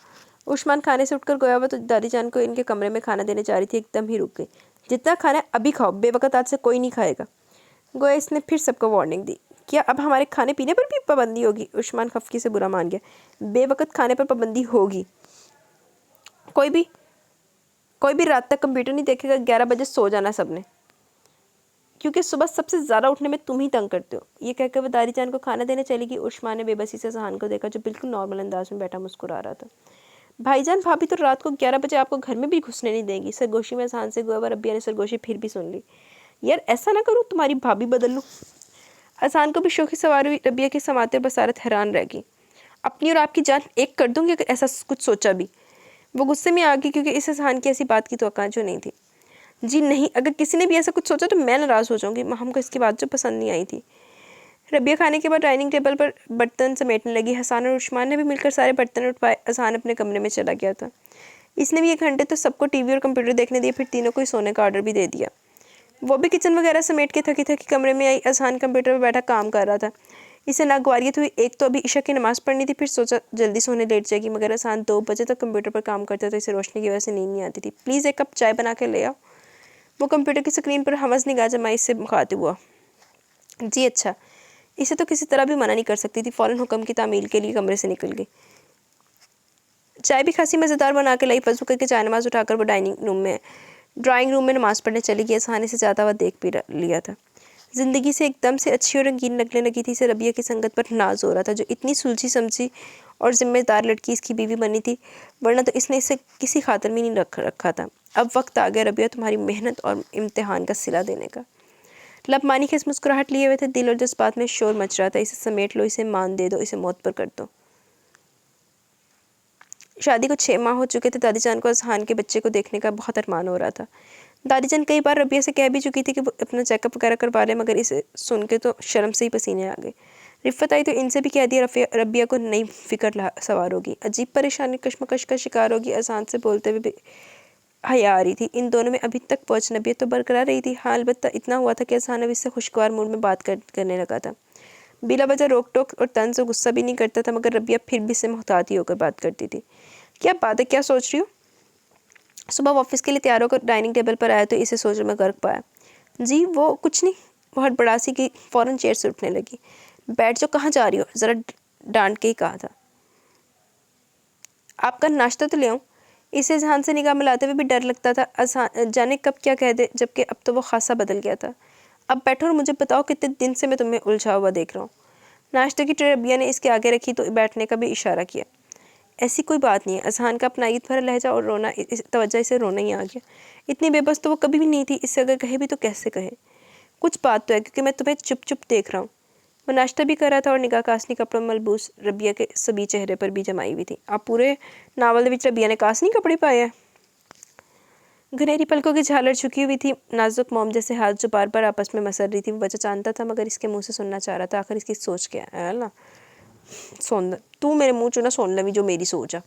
उस्मान खाने से उठकर गया हुआ तो दादी जान को इनके कमरे में खाना देने जा रही थी, एकदम ही रुक गई। जितना खाना है अभी खाओ, बेवकत आज से कोई नहीं खाएगा। गोया इसने फिर सबको वार्निंग दी। क्या अब हमारे खाने पीने पर भी पाबंदी होगी? उस्मान खफकी से बुरा मान गया। बेवकत खाने पर पाबंदी होगी। कोई भी रात तक कंप्यूटर नहीं देखेगा, 11 बजे सो जाना सबने, क्योंकि सुबह सबसे ज़्यादा उठने में तुम ही तंग करते हो। ये कहकर वो दादी जान को खाना देने चली गई। उस्मान ने बेबसी से सहान को देखा, जो बिल्कुल नॉर्मल अंदाज में बैठा मुस्कुरा रहा था। भाईजान, भाभी तो रात को 11 बजे आपको घर में भी घुसने नहीं देंगी। सरगोशी में सहान से गोया, रबिया ने सरगोशी फिर भी सुन ली। यार ऐसा ना करूँ, तुम्हारी भाभी बदल लूँ। असान को भी शौकी सवार हुई। रबिया के समाते बसारत हैरान रह गई। अपनी और आपकी जान एक कर दूंगी अगर ऐसा कुछ सोचा भी। वो गुस्से में आ गई, क्योंकि इस असान की ऐसी बात की तो जो नहीं थी। जी नहीं, अगर किसी ने भी ऐसा कुछ सोचा तो मैं नाराज़ हो जाऊंगी। हमको इसकी बात जो पसंद नहीं आई थी। रबिया खाने के बाद डाइनिंग टेबल पर बर्तन समेटने लगी। हसान और उस्मान ने भी मिलकर सारे बर्तन उठवाए। हसान अपने कमरे में चला गया था। इसने भी 1 घंटे तो सबको टीवी और कंप्यूटर देखने दिए, फिर तीनों को ही सोने का ऑर्डर भी दे दिया। वो भी किचन वगैरह समेट के थकी थकी कमरे में आई। अजहान कंप्यूटर पर बैठा काम कर रहा था। इसे नागवारियत हुई। एक तो अभी ईशा की नमाज़ पढ़नी थी, फिर सोचा जल्दी सोने लेट जाएगी, मगर अजहान 2 बजे तक कंप्यूटर पर काम करता था। इसे रोशनी की वजह से नींद नहीं आती थी। प्लीज़ एक कप चाय बना के ले आओ। वो कंप्यूटर की स्क्रीन पर हमस निगाह जमाई से मुखातिब हुआ। जी अच्छा। इसे तो किसी तरह भी मना नहीं कर सकती थी। फ़ौरन हुक्म की तामील के लिए कमरे से निकल गई। चाय भी खासी मज़ेदार बना के लाई। वज़ू करके चाय नमाज़ उठाकर वो ड्राइंग रूम में नमाज़ पढ़ने चली गई। अजहान से ज़्यादा वह देख भी लिया था। ज़िंदगी से एकदम से अच्छी और रंगीन लगने लगी थी। इसे रबिया की संगत पर नाज हो रहा था, जो इतनी सुलझी समझी और जिम्मेदार लड़की इसकी बीवी बनी थी, वरना तो इसने इसे किसी खातर में नहीं रखा था। अब वक्त आ गया रबिया तुम्हारी मेहनत और इम्तिहान का सिला देने का। लबमानी के मुस्कुराहट लिए हुए थे। दिल और जज्बात में शोर मच रहा था। इसे समेट लो, इसे मान दे दो, इसे मौत पर कर दो। शादी को 6 माह हो चुके थे। दादी जान को अजहान के बच्चे को देखने का बहुत अरमान हो रहा था। दादी जान कई बार रबिया से कह भी चुकी थी कि वो अपना चेकअप वगैरह करवा ले, मगर इसे सुन के तो शर्म से ही पसीने आ गए। रिफ़त आई तो इनसे भी कह दिया रबिया को नई फिक्र सवार होगी, अजीब परेशानी कश्मकश का शिकार होगी। अजहान से बोलते हुए भी हया आ रही थी। इन दोनों में अभी तक पहुँचनबियत तो बरकरार रही थी। हाँ, अलबत्ता इतना हुआ था कि अजहान अब इससे खुशगवार मूड में बात करने लगा था। बिला वजह रोक टोक और तंज से गुस्सा भी नहीं करता था, मगर रबिया फिर भी इससे मुहताती होकर बात करती थी। क्या बात है, क्या सोच रही हो? सुबह ऑफिस के लिए तैयार होकर डाइनिंग टेबल पर आया तो इसे सोच में गर्क पाया। जी वो कुछ नहीं। बहुत बड़ासी की फ़ौरन चेयर से उठने लगी। बैठ जो, कहाँ जा रही हो? ज़रा डांट के ही कहा था। आपका नाश्ता तो ले आऊँ? इसे जहान से निगाह मिलाते हुए भी डर लगता था, जाने कब क्या कह दे, जबकि अब तो वो खासा बदल गया था। अब बैठो और मुझे बताओ, कितने दिन से मैं तुम्हें उलझा हुआ देख रहा हूँ। नाश्ते की ट्रे रबिया ने इसके आगे रखी तो बैठने का भी इशारा किया। ऐसी कोई बात नहीं है। अजहान का अपना ईद भरा लहजा और रोना तवज्जो इसे रोना ही आ गया। इतनी बेबस तो वो कभी भी नहीं थी। इससे अगर कहे भी तो कैसे कहे? कुछ बात तो है, क्योंकि मैं तुम्हें चुप चुप देख रहा हूँ। वो नाश्ता भी कर रहा था और निगाह कासनी कपड़ों मलबूस रबिया के सभी चेहरे पर भी जमाई हुई थी। आप पूरे नावल विच रबिया ने कासनी कपड़े पाए हैं। घनेरी पलकों की झालर झुकी हुई थी। नाजुक मोम जैसे हाथ जो बार बार आपस में मसल रही थी। वो बच्चा जानता था, मगर इसके मुंह से सुनना चाह रहा था। आखिर इसकी सोच क्या है ना? सुन तू मेरे मुंह चो ना सुन लवी जो मेरी सोच है।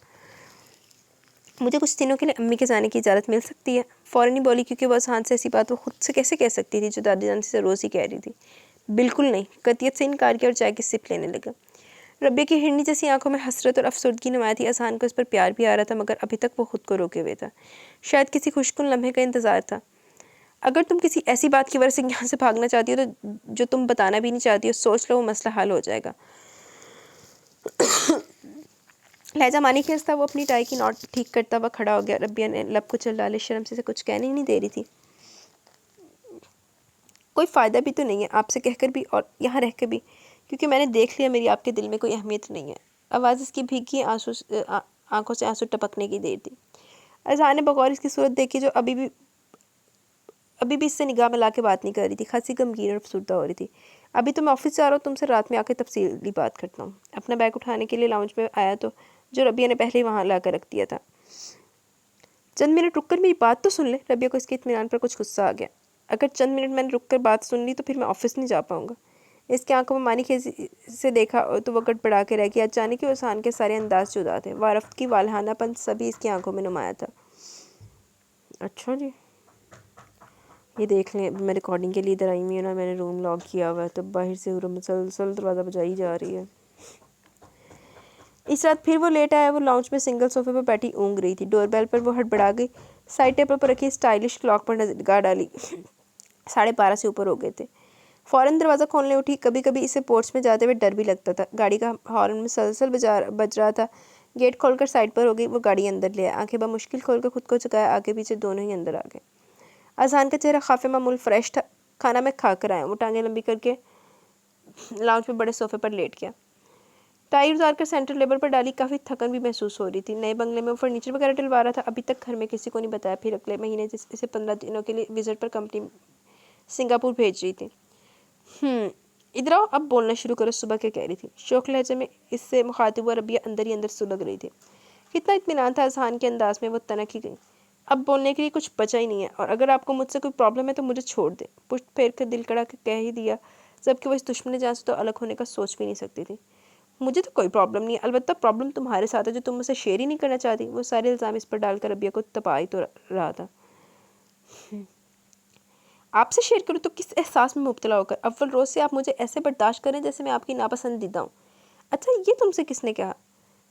मुझे कुछ दिनों के लिए अम्मी के जाने की इजाज़त मिल सकती है? फ़ौरन ही बोली, क्योंकि वह आसान से ऐसी बात वो खुद से कैसे कह सकती थी, जो दादी जान से रोज़ ही कह रही थी। बिल्कुल नहीं, कतियत से इनकार किया और चाय की सिप लेने लगा। रबिया की हिरनी जैसी आंखों में हसरत और अफसुर्दगी नुमाया थी। आसान को इस पर प्यार भी आ रहा था, मगर अभी तक वो खुद को रोके हुए था। शायद किसी खुशकुन लम्हे का इंतज़ार था। अगर तुम किसी ऐसी बात की वजह से यहाँ से भागना चाहती हो, तो जो तुम बताना भी नहीं चाहती हो, सोच लो, वो मसला हल हो जाएगा। लहजा मानी के था। वो अपनी टाई की नॉट ठीक करता हुआ खड़ा हो गया। रबिया ने लब को चल डाले। शर्म से कुछ कहने ही नहीं दे रही थी। कोई फ़ायदा भी तो नहीं है आपसे कहकर भी और यहाँ रह कर भी, क्योंकि मैंने देख लिया मेरी आपके दिल में कोई अहमियत नहीं है। आवाज़ इसकी भीगी आंखों से आंसू टपकने की देर थी। अजहान ने बगौर इसकी सूरत देखी, जो अभी भी इससे निगाह मिला के बात नहीं कर रही थी। खासी गमगीन और अफसुर्दा हो रही थी। अभी तो मैं ऑफिस जा रहा हूँ, तुमसे रात में आकर तफसीली बात करता हूँ। अपना बैग उठाने के लिए लाउंज में आया तो जो रबिया ने पहले ही वहाँ ला कर रख दिया था। चंद मिनट रुककर मेरी बात तो सुन ले। रबिया को इसके इत्मीनान पर कुछ गुस्सा आ गया। अगर चंद मिनट मैंने रुककर बात सुन ली तो फिर मैं ऑफिस नहीं जा पाऊंगा। इसकी आंखों में मानी खेजी से देखा तो वह गड़बड़ा के रह गया। अचानक ही उसान के सारे अंदाज जुदा थे। वारफ्त की वालहानापन सभी इसकी आंखों में नुमाया था। अच्छा जी, ये देख लें, मैं रिकॉर्डिंग के लिए इधर आई हुई हूँ ना, मैंने रूम लॉक किया हुआ है, तो बाहर से मुसलसल दरवाज़ा बजाई जा रही है। इस रात फिर वो लेट आया। वो लाउंज में सिंगल सोफे पर बैठी ऊँग रही थी। डोरबेल पर वो हड़बड़ा गई। साइड टेबल पर रखी स्टाइलिश क्लॉक पर निगाह डाली। 12:30 से ऊपर हो गए थे। फौरन दरवाज़ा खोलने उठी। कभी कभी इसे पोर्च में जाते हुए डर भी लगता था। गाड़ी का हॉर्न मुसलसल बज रहा था। गेट खोलकर साइड पर हो गई। वो गाड़ी अंदर ले आया। आंखें बमुश्किल खोलकर खुद को झुकाया। आगे पीछे दोनों ही अंदर आ गए। अजहान का चेहरा खाफे मामूल फ्रेश था। खाना में खा कर आया। वो टांगें लंबी करके लाउंज में बड़े सोफे पर लेट गया। टाई उतार कर सेंटर लेबर पर डाली। काफ़ी थकन भी महसूस हो रही थी। नए बंगले में वो फर्नीचर वगैरह डलवा रहा था। अभी तक घर में किसी को नहीं बताया। फिर अगले महीने इसे 15 दिनों के लिए विजिट पर कंपनी सिंगापुर भेज रही थी। इधर आओ, अब बोलना शुरू करो। सुबह क्या कह रही थी? शौक लहजे में इससे मुखातिब हुआ रबिया अंदर ही अंदर सुलग रही थी। कितना इत्मीनान था अजहान के अंदाज में। वो तनक ही गई। अब बोलने के लिए कुछ बचा ही नहीं है, और अगर आपको मुझसे कोई प्रॉब्लम है तो मुझे छोड़ दे। पुष्ट फेर कर दिल कड़ा के कह ही दिया, जबकि वो इस दुश्मनी जान से तो अलग होने का सोच भी नहीं सकती थी। मुझे तो कोई प्रॉब्लम नहीं है, अलबत्ता प्रॉब्लम तुम्हारे साथ है जो तुम मुझसे शेयर ही नहीं करना चाहती। वो सारे इल्ज़ाम इस पर डालकर रबिया को तपा ही तो रहा था। आपसे शेयर करूँ तो किस एहसास में मुब्तला होकर? अव्वल रोज़ से आप मुझे ऐसे बर्दाश्त करें जैसे मैं आपकी नापसंदीदा हूँ। अच्छा, ये तुमसे किसने कहा?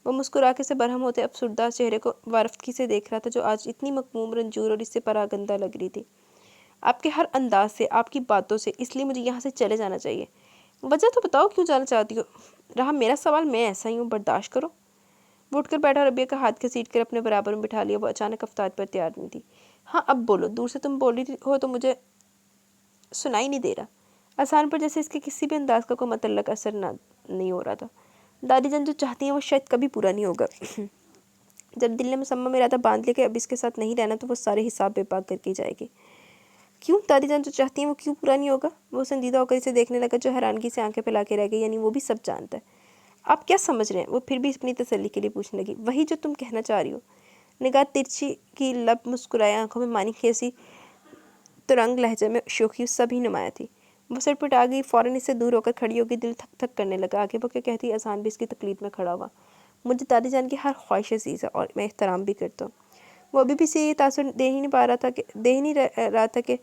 वो मुस्कुरा के से बरहम होते अफसुर्दा चेहरे को वारफकी से देख रहा था, जो आज इतनी मकमूम, रंजूर और इससे परागंदा लग रही थी। आपके हर अंदाज से, आपकी बातों से, इसलिए मुझे यहाँ से चले जाना चाहिए। वजह तो बताओ, क्यों जाना चाहती हो? रहा मेरा सवाल, मैं ऐसा ही हूँ, बर्दाश्त करो। वो उठकर बैठा। रबिया का हाथ घसीट कर अपने बराबर में बिठा लिया। वो अचानक अफ्तार पर तैयार नहीं थी। हाँ, अब बोलो। दूर से तुम बोल रही हो तो मुझे सुनाई नहीं दे रहा। आसान पर जैसे इसके किसी भी अंदाज का कोई मतलब असर नहीं हो रहा था। दादी जान जो चाहती हैं वो शायद कभी पूरा नहीं होगा। जब दिल ने मुसम्मा में इरादा बांध लिया कि अब इसके साथ नहीं रहना, तो वो सारे हिसाब बेपाक करके जाएगी। क्यों? दादी जान जो चाहती हैं वो क्यों पूरा नहीं होगा? वो संजीदा होकर इसे देखने लगा, जो हैरानगी से आंखें फैला के रह गई। यानी वो भी सब जानता है। आप क्या समझ रहे हैं? वो फिर भी अपनी तसल्ली के लिए पूछने लगी। वही जो तुम कहना चाह रही हो। निगाह तिरछी की, लब मुस्कुराए, आंखों में मानी कैसी तुरंग लहजे में शोखी सभी नुमाया थी। वो सटपट आ गई। फौरन इससे दूर होकर खड़ी होगी। दिल थक थक करने लगा। आगे वो क्या कहती? आसान भी इसकी तकलीफ में खड़ा हुआ। मुझे दादी जान की हर ख्वाहिश अजीज़ है और मैं एहतराम भी करता हूँ। वो अभी भी इसे ये तासुर दे ही नहीं रहा था कि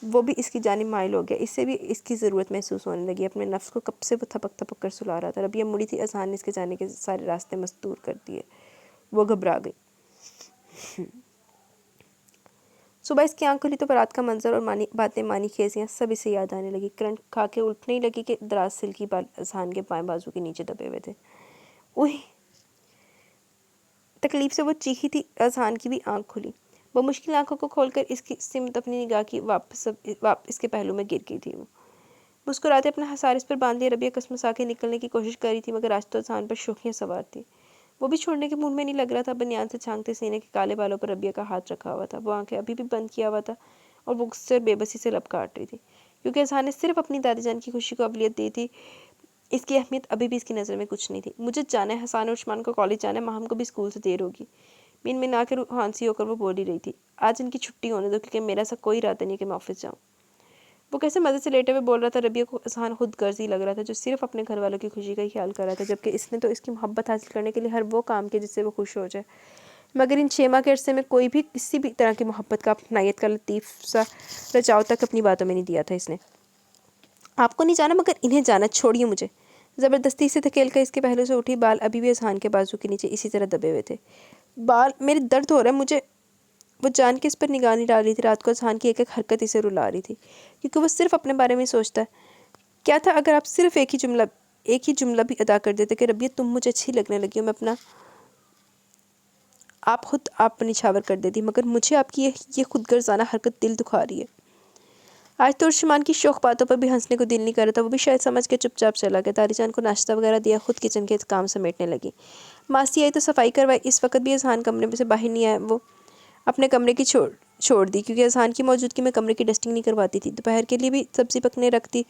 वो भी इसकी जानिब माइल हो गया। इससे भी इसकी ज़रूरत महसूस होने लगी। अपने नफ्स को कब से वो थपक थपक कर सुला रहा था। रबिया मुड़ी थी। आसान ने इसके जाने के सारे रास्ते मस्तूर कर दिए। वो घबरा गई। सुबह इसकी आंख खुली तो रात का मंजर और बातें, मानी खेसियाँ सब इसे याद आने लगी। करंट खा के उठने ही लगी कि दराज सिल्की बाल आसान के बाएं बाजू के नीचे दबे हुए थे। उही! तकलीफ से वो चीखी थी। आसान की भी आंख खुली। वो मुश्किल आंखों को खोलकर इसकी सिमत अपनी निगाह की वापस इसके पहलू में गिर गई थी। वो मुस्कुराते अपना हसार इस पर बांध लिया। रबिया कसमसा के निकलने की कोशिश कर रही थी, मगर आज तो आसान पर शोखियाँ सवार थी। वो भी छोड़ने के मूड में नहीं लग रहा था। बनियान से छांगते सीने के काले बालों पर रबिया का हाथ रखा हुआ था। वो आंखें अभी भी बंद किया हुआ था और वो गुस्से और बेबसी से लब काट रही थी, क्योंकि आसान ने सिर्फ अपनी दादी जान की खुशी को अवलियत दी थी। इसकी अहमियत अभी भी इसकी नज़र में कुछ नहीं थी। मुझे जाना है, हसान और उस्मान को कॉलेज जाना है, माहम को भी स्कूल से देर होगी। मिन मिना कर हांसी होकर वो बोल ही रही थी, आज इनकी छुट्टी होने दो, क्योंकि मेरा ऐसा कोई इरादा नहीं कि मैं ऑफिस जाऊँ। वो कैसे मज़े से लेटे हुए बोल रहा था। रबिया को आसान खुद गर्जी लग रहा था, जो सिर्फ अपने घर वालों की खुशी का ही ख्याल कर रहा था, जबकि इसने तो इसकी मोहब्बत हासिल करने के लिए हर वो काम किया जिससे वो खुश हो जाए। मगर इन 6 माह के अरसे में कोई भी किसी भी तरह की मोहब्बत का, अपनायत का लतीफ़ सा रचाव तक अपनी बातों में नहीं दिया था इसने। आपको नहीं जाना, मगर इन्हें जाना, छोड़िए मुझे। ज़बरदस्ती से धकेल कर इसके पहलू से उठी। बाल अभी भी आसान के बाजू के नीचे इसी तरह दबे हुए थे। बाल, मेरे दर्द हो रहा है मुझे। वो जान के इस पर निगाह नहीं डाल रही थी। रात को आसान की एक एक हरकत इसे रुला रही थी, क्योंकि वो सिर्फ अपने बारे में सोचता है। क्या था अगर आप सिर्फ एक ही जुमला भी अदा कर देते कि रबिया तुम मुझे अच्छी लगने लगी हो, मैं अपना आप खुद आप निछावर कर देती। मगर मुझे आपकी ये खुदगर्जाना हरकत दिल दुखा रही है। आज तो उर्शमान की शौक बातों पर भी हंसने को दिल नहीं कर रहा था। वो भी शायद समझ के चुपचाप चला गया। दादी जान को नाश्ता वगैरह दिया, खुद किचन के काम समेटने लगी। मासी आई तो सफाई करवाई। इस वक्त भी अजहान कमरे में से बाहर नहीं आया। वो अपने कमरे की छोड़ दी, क्योंकि अजहान की मौजूदगी में कमरे की डस्टिंग नहीं करवाती थी। दोपहर के लिए भी सब्जी पकने रखती।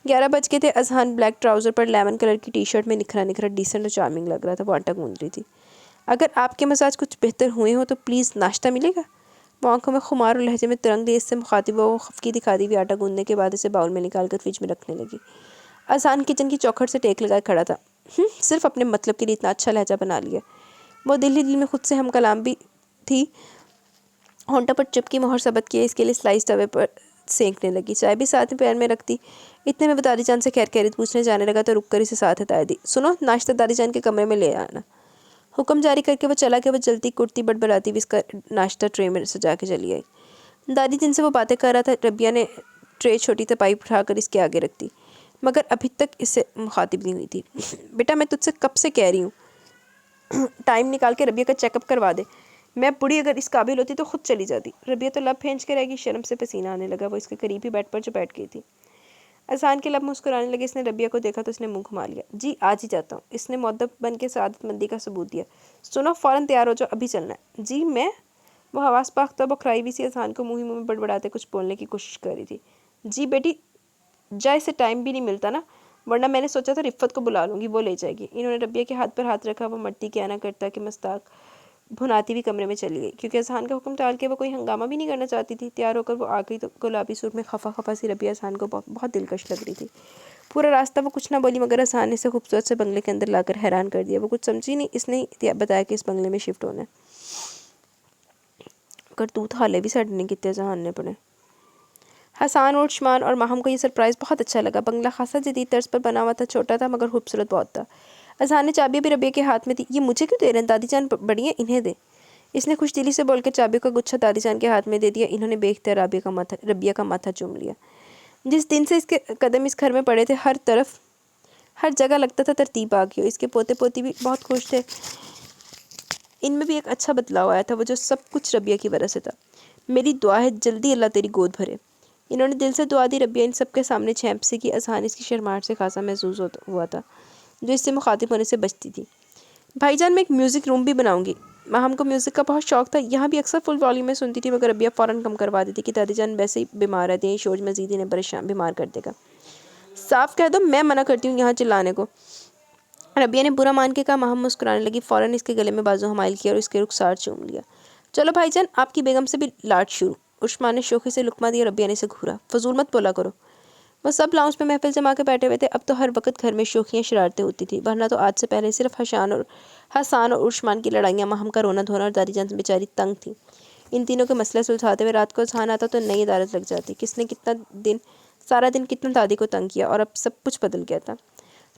11 बज के थे। अजहान ब्लैक ट्राउज़र पर लेमन कलर की टी शर्ट में निखरा निखरा डिसेंट और चार्मिंग लग रहा था। वो आटा गूंद रही थी। अगर आपके मजाज कुछ बेहतर हुए हो तो प्लीज़ नाश्ता मिलेगा। वो आंखों में खुमार और लहजे में तुरंग देश से मुखातिब वो खफकी दिखा दी हुई आटा गूंदने के बाद इसे बाउल में निकाल कर फ्रिज में रखने लगी। अजहान किचन की चौखट से टेक लगाए खड़ा था। सिर्फ अपने मतलब के लिए इतना अच्छा लहजा बना लिया। वो दिल ही दिल में खुद से हम कलाम भी थी। होंठों पर चुप की मोहर सबत किए इसके लिए स्लाइस तवे पर सेंकने लगी। चाय भी साथ में पैर में रखती। इतने में दादी जान से खैर खैरियत पूछने जाने लगा तो रुक कर इसे साथ हटाया दी। सुनो, नाश्ता दादी जान के कमरे में ले आना। हुक्म जारी करके वो चला गया। वो जल्दी कुर्ती बड़बड़ाती हुई इसका नाश्ता ट्रे में सजा के चली आई। दादी जिनसे वो बातें कर रहा था, रबिया ने ट्रे छोटी सी पाइप उठाकर इसके आगे रख दी, मगर अभी तक इससे मुखातिब नहीं हुई थी। बेटा मैं तुझसे कब से कह रही हूँ टाइम निकाल के रबिया का चेकअप करवा दे। मैं बूढ़ी अगर इस काबिल होती तो खुद चली जाती। रबिया तो लब फेंच के रहेगी। शर्म से पसीना आने लगा। वो इसके करीब ही बेड पर जो बैठ गई थी। अजहान के लब मुस्कुराने लगे। इसने रबिया को देखा तो इसने मुंह घुमा लिया। जी आज ही जाता हूँ। इसने मुअद्दब बन के सआदतमंदी का सबूत दिया। सुनो फ़ौरन तैयार हो जाओ, अभी चलना है। जी मैं? वो हवास पाख्ता बौखलाई हुई सी अजहान को मुँह ही मुँह में बड़बड़ाते कुछ बोलने की कोशिश कर रही थी। जी बेटी जा, इसे टाइम भी नहीं मिलता ना, वरना मैंने सोचा था रिफ़त को बुला लूँगी, वो ले जाएगी। इन्होंने रबिया के हाथ पर हाथ रखा। वो मट्टी के आना करता कि मस्ताक भुनाती हुई कमरे में चली गई, क्योंकि अजहान का हुक्म टाल के वो कोई हंगामा भी नहीं करना चाहती थी। तैयार होकर वो आ गई तो गुलाबी सूट में खफा खफा सी रबिया अजहान को बहुत दिलकश लग रही थी। पूरा रास्ता वो कुछ ना बोली, मगर अजहान ने इसे खूबसूरत से बंगले के अंदर लाकर हैरान कर दिया। वो कुछ समझी नहीं। इसने बताया कि इस बंगले में शिफ्ट होना है। करतूत हाले भी सड़ने कितने अजहान ने पड़े। हसान और उस्मान और माहम को ये सरप्राइज़ बहुत अच्छा लगा। बंगला खासा जदीद तर्ज पर बना हुआ था। छोटा था मगर खूबसूरत बहुत था। अजहान ने चाबी भी रबिया के हाथ में दी। ये मुझे क्यों दे रहे हैं? दादी जान बड़ी हैं, इन्हें दे। इसने खुश दिली से बोलकर चाबी का गुच्छा दादी जान के हाथ में दे दिया। इन्होंने बेख्तियार रबिया का माथा चूम लिया। जिस दिन से इसके कदम इस घर में पड़े थे, हर जगह लगता था तरतीब आ गई हो। इसके पोते पोती भी बहुत खुश थे। इनमें भी एक अच्छा बदलाव आया था, वो जो सब कुछ रबिया की वजह से था। मेरी दुआ है जल्दी अल्लाह तेरी गोद भरे। इन्होंने दिल से दुआ दी। रबिया इन सब के सामने छेंप सी कि अजहान इसकी शर्माहट से खासा महसूस हुआ था, जो इससे मुखातिब होने से बचती थी। भाईजान मैं एक म्यूज़िक रूम भी बनाऊंगी। माहम को म्यूज़िक का बहुत शौक था। यहाँ भी अक्सर फुल वॉल्यूम में सुनती थी, मगर रबिया फ़ौरन कम करवा देती कि दादी जान वैसे ही बीमार रहती हैं, शोर मजीद इन्हें परेशान बीमार कर देगा। साफ कह दो मैं मना करती हूँ यहाँ चिल्लाने को। रबिया ने बुरा मान के कहा। माहम मुस्कुराने लगी। फ़ौरन इसके गले में बाजू हमाइल किया और इसके रुखसार चूम लिया। चलो भाईजान आपकी बेगम से भी लाट शुरू। उस्मान ने शोखी से लुकमा दिया। रबिया ने इसे घूरा। फजूल मत बोला करो। वो सब लाउंज में महफिल जमा के बैठे हुए थे। अब तो हर वक्त घर में शोखियाँ शरारतें होती थी, वरना तो आज से पहले सिर्फ हसान और उस्मान की लड़ाइयाँ, माहम का रोना धोना और दादी जान बेचारी तंग थी। इन तीनों के मसले सुलझाते हुए रात को अजहान आता तो नई अदालत लग जाती। किसने सारा दिन कितना दादी को तंग किया, और अब सब कुछ बदल गया था।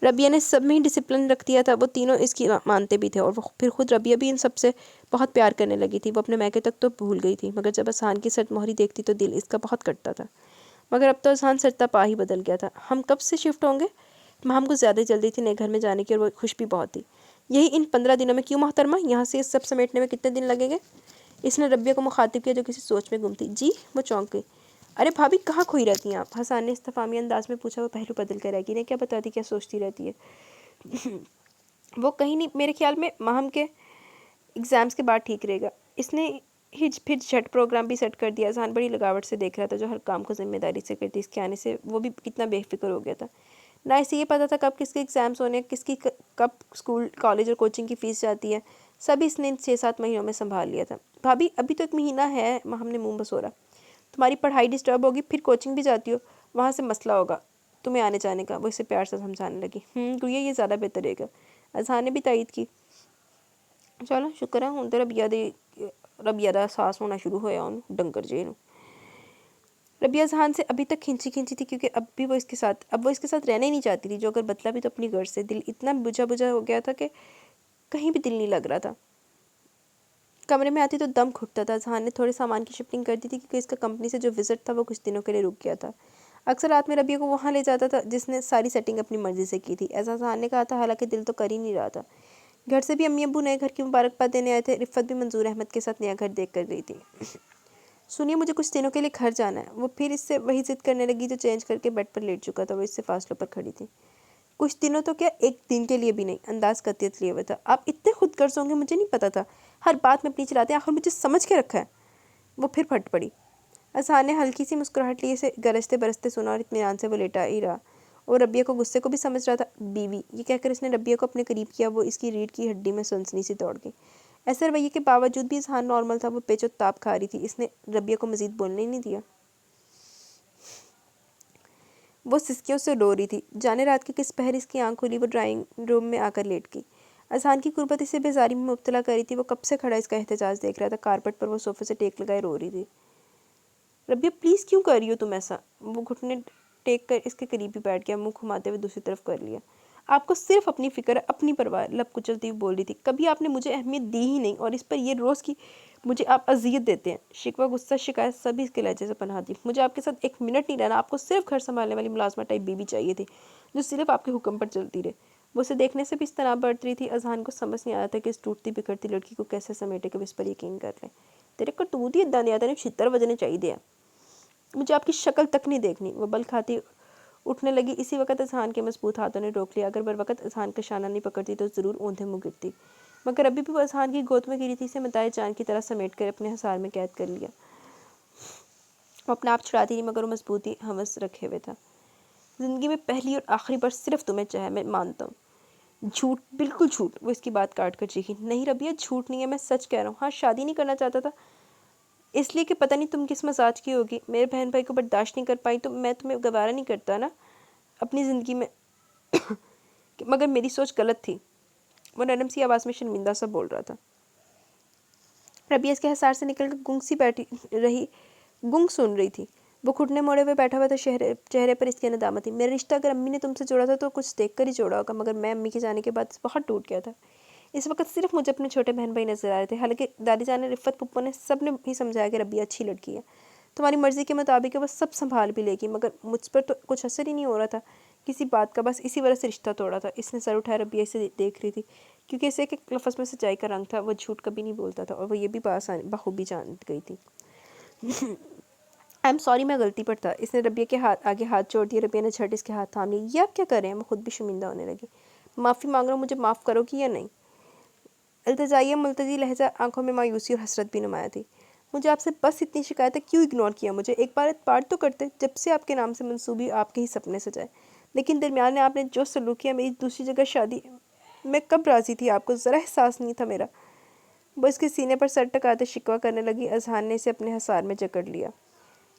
रबिया ने सब में ही डिसिप्लिन रख दिया था। वो तीनों इसकी मानते भी थे, और वो फिर खुद रबिया भी इन सब से बहुत प्यार करने लगी थी। वो अपने मैके तक तो भूल गई थी, मगर जब अजहान की सट मोहरी देखती तो दिल इसका बहुत कटता था। मगर अब तो अजहान सजता पा ही बदल गया था। हम कब से शिफ्ट होंगे? माहम को ज़्यादा जल्दी थी नए घर में जाने की, और वो खुश भी बहुत थी। यही इन 15 दिनों में। क्यों मोहतरमा, यहाँ से इस सब समेटने में कितने दिन लगेंगे? इसने रबिया को मुखातिब किया, जो किसी सोच में गुम थी। जी? वो चौंक गई। अरे भाभी कहाँ खोई रहती हैं आप? हसान ने इस्तफामी अंदाज में पूछा। वो पहलू बदल कर रहेगी। इन्हें क्या बताती क्या सोचती रहती है। वो कहीं नहीं, मेरे ख्याल में माहम के एग्ज़ाम्स के बाद ठीक रहेगा। इसने फिर झट प्रोग्राम भी सेट कर दिया। अजहान बड़ी लगावट से देख रहा था, जो हर काम को जिम्मेदारी से करती। इसके आने से वो भी कितना बेफिक्र हो गया था। ना इसे ये पता था कब किसके एग्ज़ाम्स होने, कब स्कूल कॉलेज और कोचिंग की फ़ीस जाती है। सब इसने इन 6-7 महीनों में संभाल लिया था। भाभी अभी तो 1 महीना है। माहम ने मुँह बसोरा। तुम्हारी पढ़ाई डिस्टर्ब होगी, फिर कोचिंग भी जाती हो, वहाँ से मसला होगा तुम्हें आने जाने का। वो इसे प्यार से समझाने लगी। गुड़िया ये ज़्यादा बेहतर रहेगा। अजहान ने भी तायद की। चलो शुक्र है हूँ तो रबिया दा एहसास होना शुरू होया उन्हें डंगर जे नूं। रबिया अजहान से अभी तक खिंची थी, क्योंकि अब वो इसके साथ रहना ही नहीं चाहती थी। जो अगर बदला भी तो अपनी घर से। दिल इतना बुझा बुझा हो गया था कि कहीं भी दिल नहीं लग रहा था। कमरे में आती तो दम घुटता था। अजहान ने थोड़े सामान की शिफ्टिंग कर दी थी, क्योंकि इसका कंपनी से जो विज़िट था वो कुछ दिनों के लिए रुक गया था। अक्सर रात में रबिया को वहाँ ले जाता था, जिसने सारी सेटिंग अपनी मर्जी से की थी। ऐसा अजहान ने कहा था, हालांकि दिल तो कर ही नहीं रहा था। घर से भी अम्मी अब्बू नए घर की मुबारकबाद देने आए थे। रिफ़त भी मंजूर अहमद के साथ नया घर देख कर गई थी। सुनिए मुझे कुछ दिनों के लिए घर जाना है। वो फिर इससे वही जिद करने लगी, जो चेंज करके बेड पर लेट चुका था। वो इससे फासलों पर खड़ी थी। कुछ दिनों तो क्या, 1 दिन के लिए भी नहीं। अंदाज कतियत लिए हुए था। आप इतने खुद गर्ज होंगे मुझे नहीं पता था। हर बात में अपनी चलाते हैं, आखिर मुझे समझ के रखा है। वो फिर फट पड़ी। अजहान ने हल्की सी मुस्कुराहट लिए इसे गरजते बरसते सुना, और इत्मीनान से वो लेटा ही रहा। और रबिया को गुस्से को भी समझ रहा था। बीवी ये कहकर इसने रबिया को अपने करीब किया। वो इसकी रीढ़ की हड्डी में सनसनी सी दौड़ गई। ऐसे रवैये के बावजूद भी अजहान नॉर्मल था। वो पेचो ताप खा रही थी। इसने रबिया को मजीद बोलने ही नहीं दिया। वो सिसकियों से रो रही थी। जाने रात के किस पहर इसकी आंख खुली, वो ड्राइंग रूम में आकर लेट गई। अजहान की कुर्बत इसे बेजारी में मुब्तला कर रही थी। वो कब से खड़ा इसका एहतजाज देख रहा था। कारपेट पर वो सोफे से टेक लगाए रो रही थी। रबिया प्लीज़ क्यों कर रही हो तुम ऐसा? वो घुटने टेक कर इसके करीब ही बैठ गया, मुंह घुमाते हुए दूसरी तरफ कर लिया। آپ کو صرف اپنی فکر، اپنی پرواہ، لب کچلتی ہوئی بول رہی تھی، کبھی آپ نے مجھے اہمیت دی ہی نہیں، اور اس پر یہ روز کی مجھے آپ اذیت دیتے ہیں۔ شکوہ، غصہ، شکایت سبھی اس کے لہجے سے پناہ دی۔ مجھے آپ کے ساتھ ایک منٹ نہیں رہنا، آپ کو صرف گھر سنبھالنے والی ملازمہ ٹائپ بیوی چاہیے تھی جو صرف آپ کے حکم پر چلتی رہے۔ وہ اسے دیکھنے سے بھی اس طرح بڑھتی رہی تھی، اذہان کو سمجھ نہیں آیا تھا کہ اس ٹوٹتی بکھرتی لڑکی کو کیسے سمیٹے کہ وہ اس پر یقین کر لے۔ تیرے کرتوت ہی اتنا نہیں آتا، چھتر بجنے چاہیے، مجھے آپ کی شکل تک نہیں دیکھنی۔ وہ بل کھاتی اٹھنے لگی، اسی وقت اذہان کے مضبوط ہاتھوں نے روک لیا۔ اگر بر وقت اذہان کا شانہ نہیں پکڑتی تو ضرور اوندھے منہ گرتی، مگر ابھی بھی وہ اذہان کی گود میں گری تھی، اسے متاع جان کی طرح سمیٹ کر اپنے حصار میں قید کر لیا۔ وہ اپنا آپ چھڑاتی نہیں، مگر وہ مضبوطی ہوس رکھے ہوئے تھا۔ زندگی میں پہلی اور آخری بار صرف تمہیں چاہے، میں مانتا ہوں۔ جھوٹ، بالکل جھوٹ۔ وہ اس کی بات کاٹ کر چیخی۔ نہیں ربیہ، جھوٹ نہیں ہے، میں سچ کہہ رہا ہوں۔ ہاں، شادی نہیں کرنا چاہتا تھا اس لیے کہ پتہ نہیں تم کس مزاج کی ہوگی، میرے بہن بھائی کو برداشت نہیں کر پائی تو میں تمہیں گوارا نہیں کرتا نا اپنی زندگی میں، مگر میری سوچ غلط تھی۔ وہ نرم سی آواز میں شرمندہ سا بول رہا تھا۔ ربیہ اس کے حصار سے نکل کر گنگ سی بیٹھی رہی، گنگ سن رہی تھی۔ وہ گھٹنے موڑے ہوئے بیٹھا ہوا تھا، چہرے پر اس کی ندامت تھی۔ میرا رشتہ اگر امی نے تم سے جوڑا تھا تو کچھ دیکھ کر ہی جوڑا ہوگا، مگر میں امی کے جانے کے بعد بہت ٹوٹ گیا تھا۔ اس وقت صرف مجھے اپنے چھوٹے بہن بھائی نظر آ رہے تھے، حالانکہ دادی جان نے، رفت پھپھو نے، سب نے ہی سمجھایا کہ ربیہ اچھی لڑکی ہے، تمہاری مرضی کے مطابق ہے، وہ سب سنبھال بھی لے گی، مگر مجھ پر تو کچھ اثر ہی نہیں ہو رہا تھا کسی بات کا، بس اسی وجہ سے رشتہ توڑا تھا۔ اس نے سر اٹھایا، ربیہ اسے دیکھ رہی تھی، کیونکہ اسے ایک ایک لفظ میں سچائی کا رنگ تھا۔ وہ جھوٹ کبھی نہیں بولتا تھا، اور وہ یہ بھی بخوبی جان گئی تھی۔ آئی ایم سوری، میں غلطی پر تھا۔ اس نے ربیہ کے آگے ہاتھ چھوڑ دیا۔ ربیہ نے جھٹ اس کے ہاتھ تھام لیے۔ یہ آپ کیا کر رہے ہیں؟ وہ خود بھی شرمندہ ہونے لگی۔ معافی مانگ رہا ہوں، مجھے معاف کرو گی یا نہیں؟ التجائیہ ملتجی لہجہ، آنکھوں میں مایوسی اور حسرت بھی نمایاں تھی۔ مجھے آپ سے بس اتنی شکایت ہے، کیوں اگنور کیا مجھے؟ ایک بار اعتبار تو کرتے، جب سے آپ کے نام سے منسوبی آپ کے ہی سپنے سجائے، لیکن درمیان میں آپ نے جو سلوک کیا، میری دوسری جگہ شادی، میں کب راضی تھی، آپ کو ذرا احساس نہیں تھا میرا؟ وہ اس کے سینے پر سر ٹکاتے شکوہ کرنے لگی۔ اذہان نے اسے اپنے حصار میں جکڑ لیا۔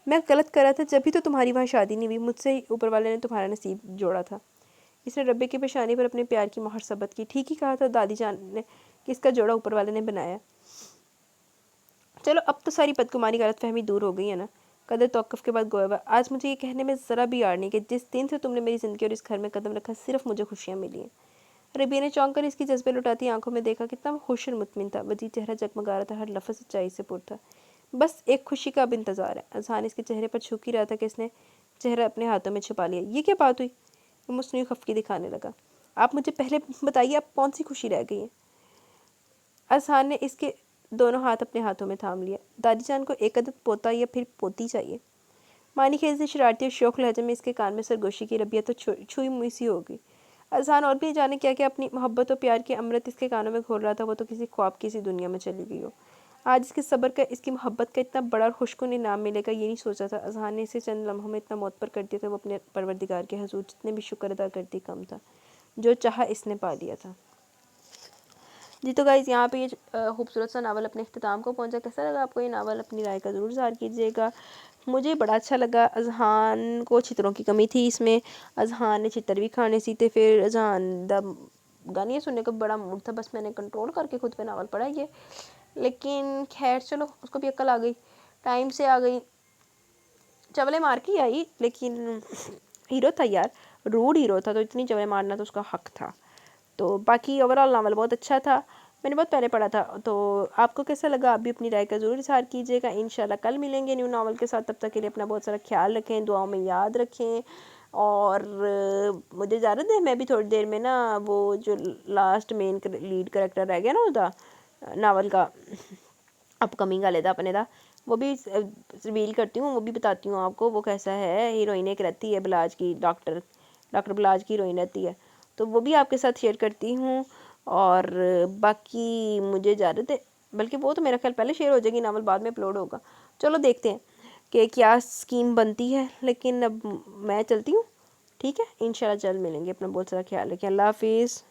میں غلط کر رہا تھا، جبھی تو تمہاری وہاں شادی نہیں ہوئی، مجھ سے ہی اوپر والے نے تمہارا نصیب جوڑا تھا۔ اس نے ربیہ کی پیشانی پر اپنے پیار کی مہر ثبت کی۔ ٹھیک ہی کہا تھا دادی جان نے کہ اس کا جوڑا اوپر والے نے بنایا۔ چلو اب تو ساری بدگمانی، غلط فہمی دور ہو گئی ہے نا؟ قدر توقف کے بعد گویا، آج مجھے یہ کہنے میں ذرا بھی یار نہیں کہ جس دن سے تم نے میری زندگی اور اس گھر میں قدم رکھا، صرف مجھے خوشیاں ملی ہیں۔ ربیہ نے چونک کر اس کی جذبے لٹاتی آنکھوں میں دیکھا، کتنا وہ خوش اور مطمئن تھا، وجید چہرہ جگمگا رہا تھا، ہر لفظ سچائی سے پر تھا۔ بس ایک خوشی کا اب انتظار ہے۔ اذہان اس کے چہرے پر چھوک ہی رہا تھا کہ اس نے چہرہ اپنے ہاتھوں میں چھپا لیا۔ یہ کیا بات ہوئی؟ وہ مصنوعی خفگی دکھانے لگا۔ آپ مجھے پہلے بتائیے، اب کون سی خوشی رہ گئی ہے؟ اذہان نے اس کے دونوں ہاتھ اپنے ہاتھوں میں تھام لیا۔ دادی جان کو ایک عدد پوتا یا پھر پوتی چاہیے۔ معنی خیز نے شرارتی اور شوخ لہجے میں اس کے کان میں سرگوشی کی۔ ربیہ تو چھوئی موئی سی ہو گئی۔ اذہان اور بھی جانے کیا کہ اپنی محبت و پیار کے امرت اس کے کانوں میں گھول رہا تھا، وہ تو کسی خواب کی سی دنیا میں چلی گئی ہو۔ آج اس کے صبر کا، اس کی محبت کا اتنا بڑا اور خوشگوار انعام ملے گا، یہ نہیں سوچا تھا۔ اذہان نے اسے چند لمحوں میں اتنا معطر کر دیا کہ وہ اپنے پروردگار کے حضور جتنے بھی شکر ادا کرتی کم تھا۔ جو چاہا اس نے پا لیا تھا۔ جی تو گائز، یہاں پہ یہ خوبصورت سا ناول اپنے اختتام کو پہنچا۔ کیسا لگا آپ کو یہ ناول؟ اپنی رائے کا ضرور اظہار کیجیے گا۔ مجھے بڑا اچھا لگا۔ اذہان کو چھتروں کی کمی تھی اس میں، اذہان نے چھتر بھی کھانے سی تھے۔ پھر اذہان گانے سننے کا بڑا موڈ تھا، بس میں نے کنٹرول کر کے خود پہ ناول پڑھا یہ، لیکن خیر چلو، اس کو بھی عقل آ گئی، ٹائم سے آ گئی، چولے مار کے آئی، لیکن ہیرو تھا یار، روڈ ہیرو تھا، تو اتنی چولے مارنا تو اس کا حق تھا۔ تو باقی اوورآل ناول بہت اچھا تھا، میں نے بہت پہلے پڑھا تھا۔ تو آپ کو کیسا لگا؟ آپ بھی اپنی رائے کا ضرور اظہار کیجیے گا۔ انشاءاللہ کل ملیں گے نیو ناول کے ساتھ، تب تک کے لیے اپنا بہت سارا خیال رکھیں، دعاؤں میں یاد رکھیں، اور مجھے اجازت ہے، میں بھی تھوڑی دیر میں نا وہ جو لاسٹ مین لیڈ کریکٹر رہ گیا نا دا ناول کا، اپ کمنگ والے دا اپنے دا، وہ بھی ریویل کرتی ہوں، وہ بھی بتاتی ہوں آپ کو وہ کیسا ہے۔ ہیروئن ایک رہتی ہے بلاج کی، ڈاکٹر بلاج کی ہیروئن رہتی ہے، تو وہ بھی آپ کے ساتھ شیئر کرتی ہوں۔ اور باقی مجھے اجازت ہے، بلکہ وہ تو میرا خیال پہلے شیئر ہو جائے گی، ناول بعد میں اپلوڈ ہوگا۔ چلو دیکھتے ہیں کہ کیا اسکیم بنتی ہے، لیکن اب میں چلتی ہوں، ٹھیک ہے؟ انشاءاللہ جلد ملیں گے، اپنا بہت سارا خیال رکھیں، اللہ حافظ۔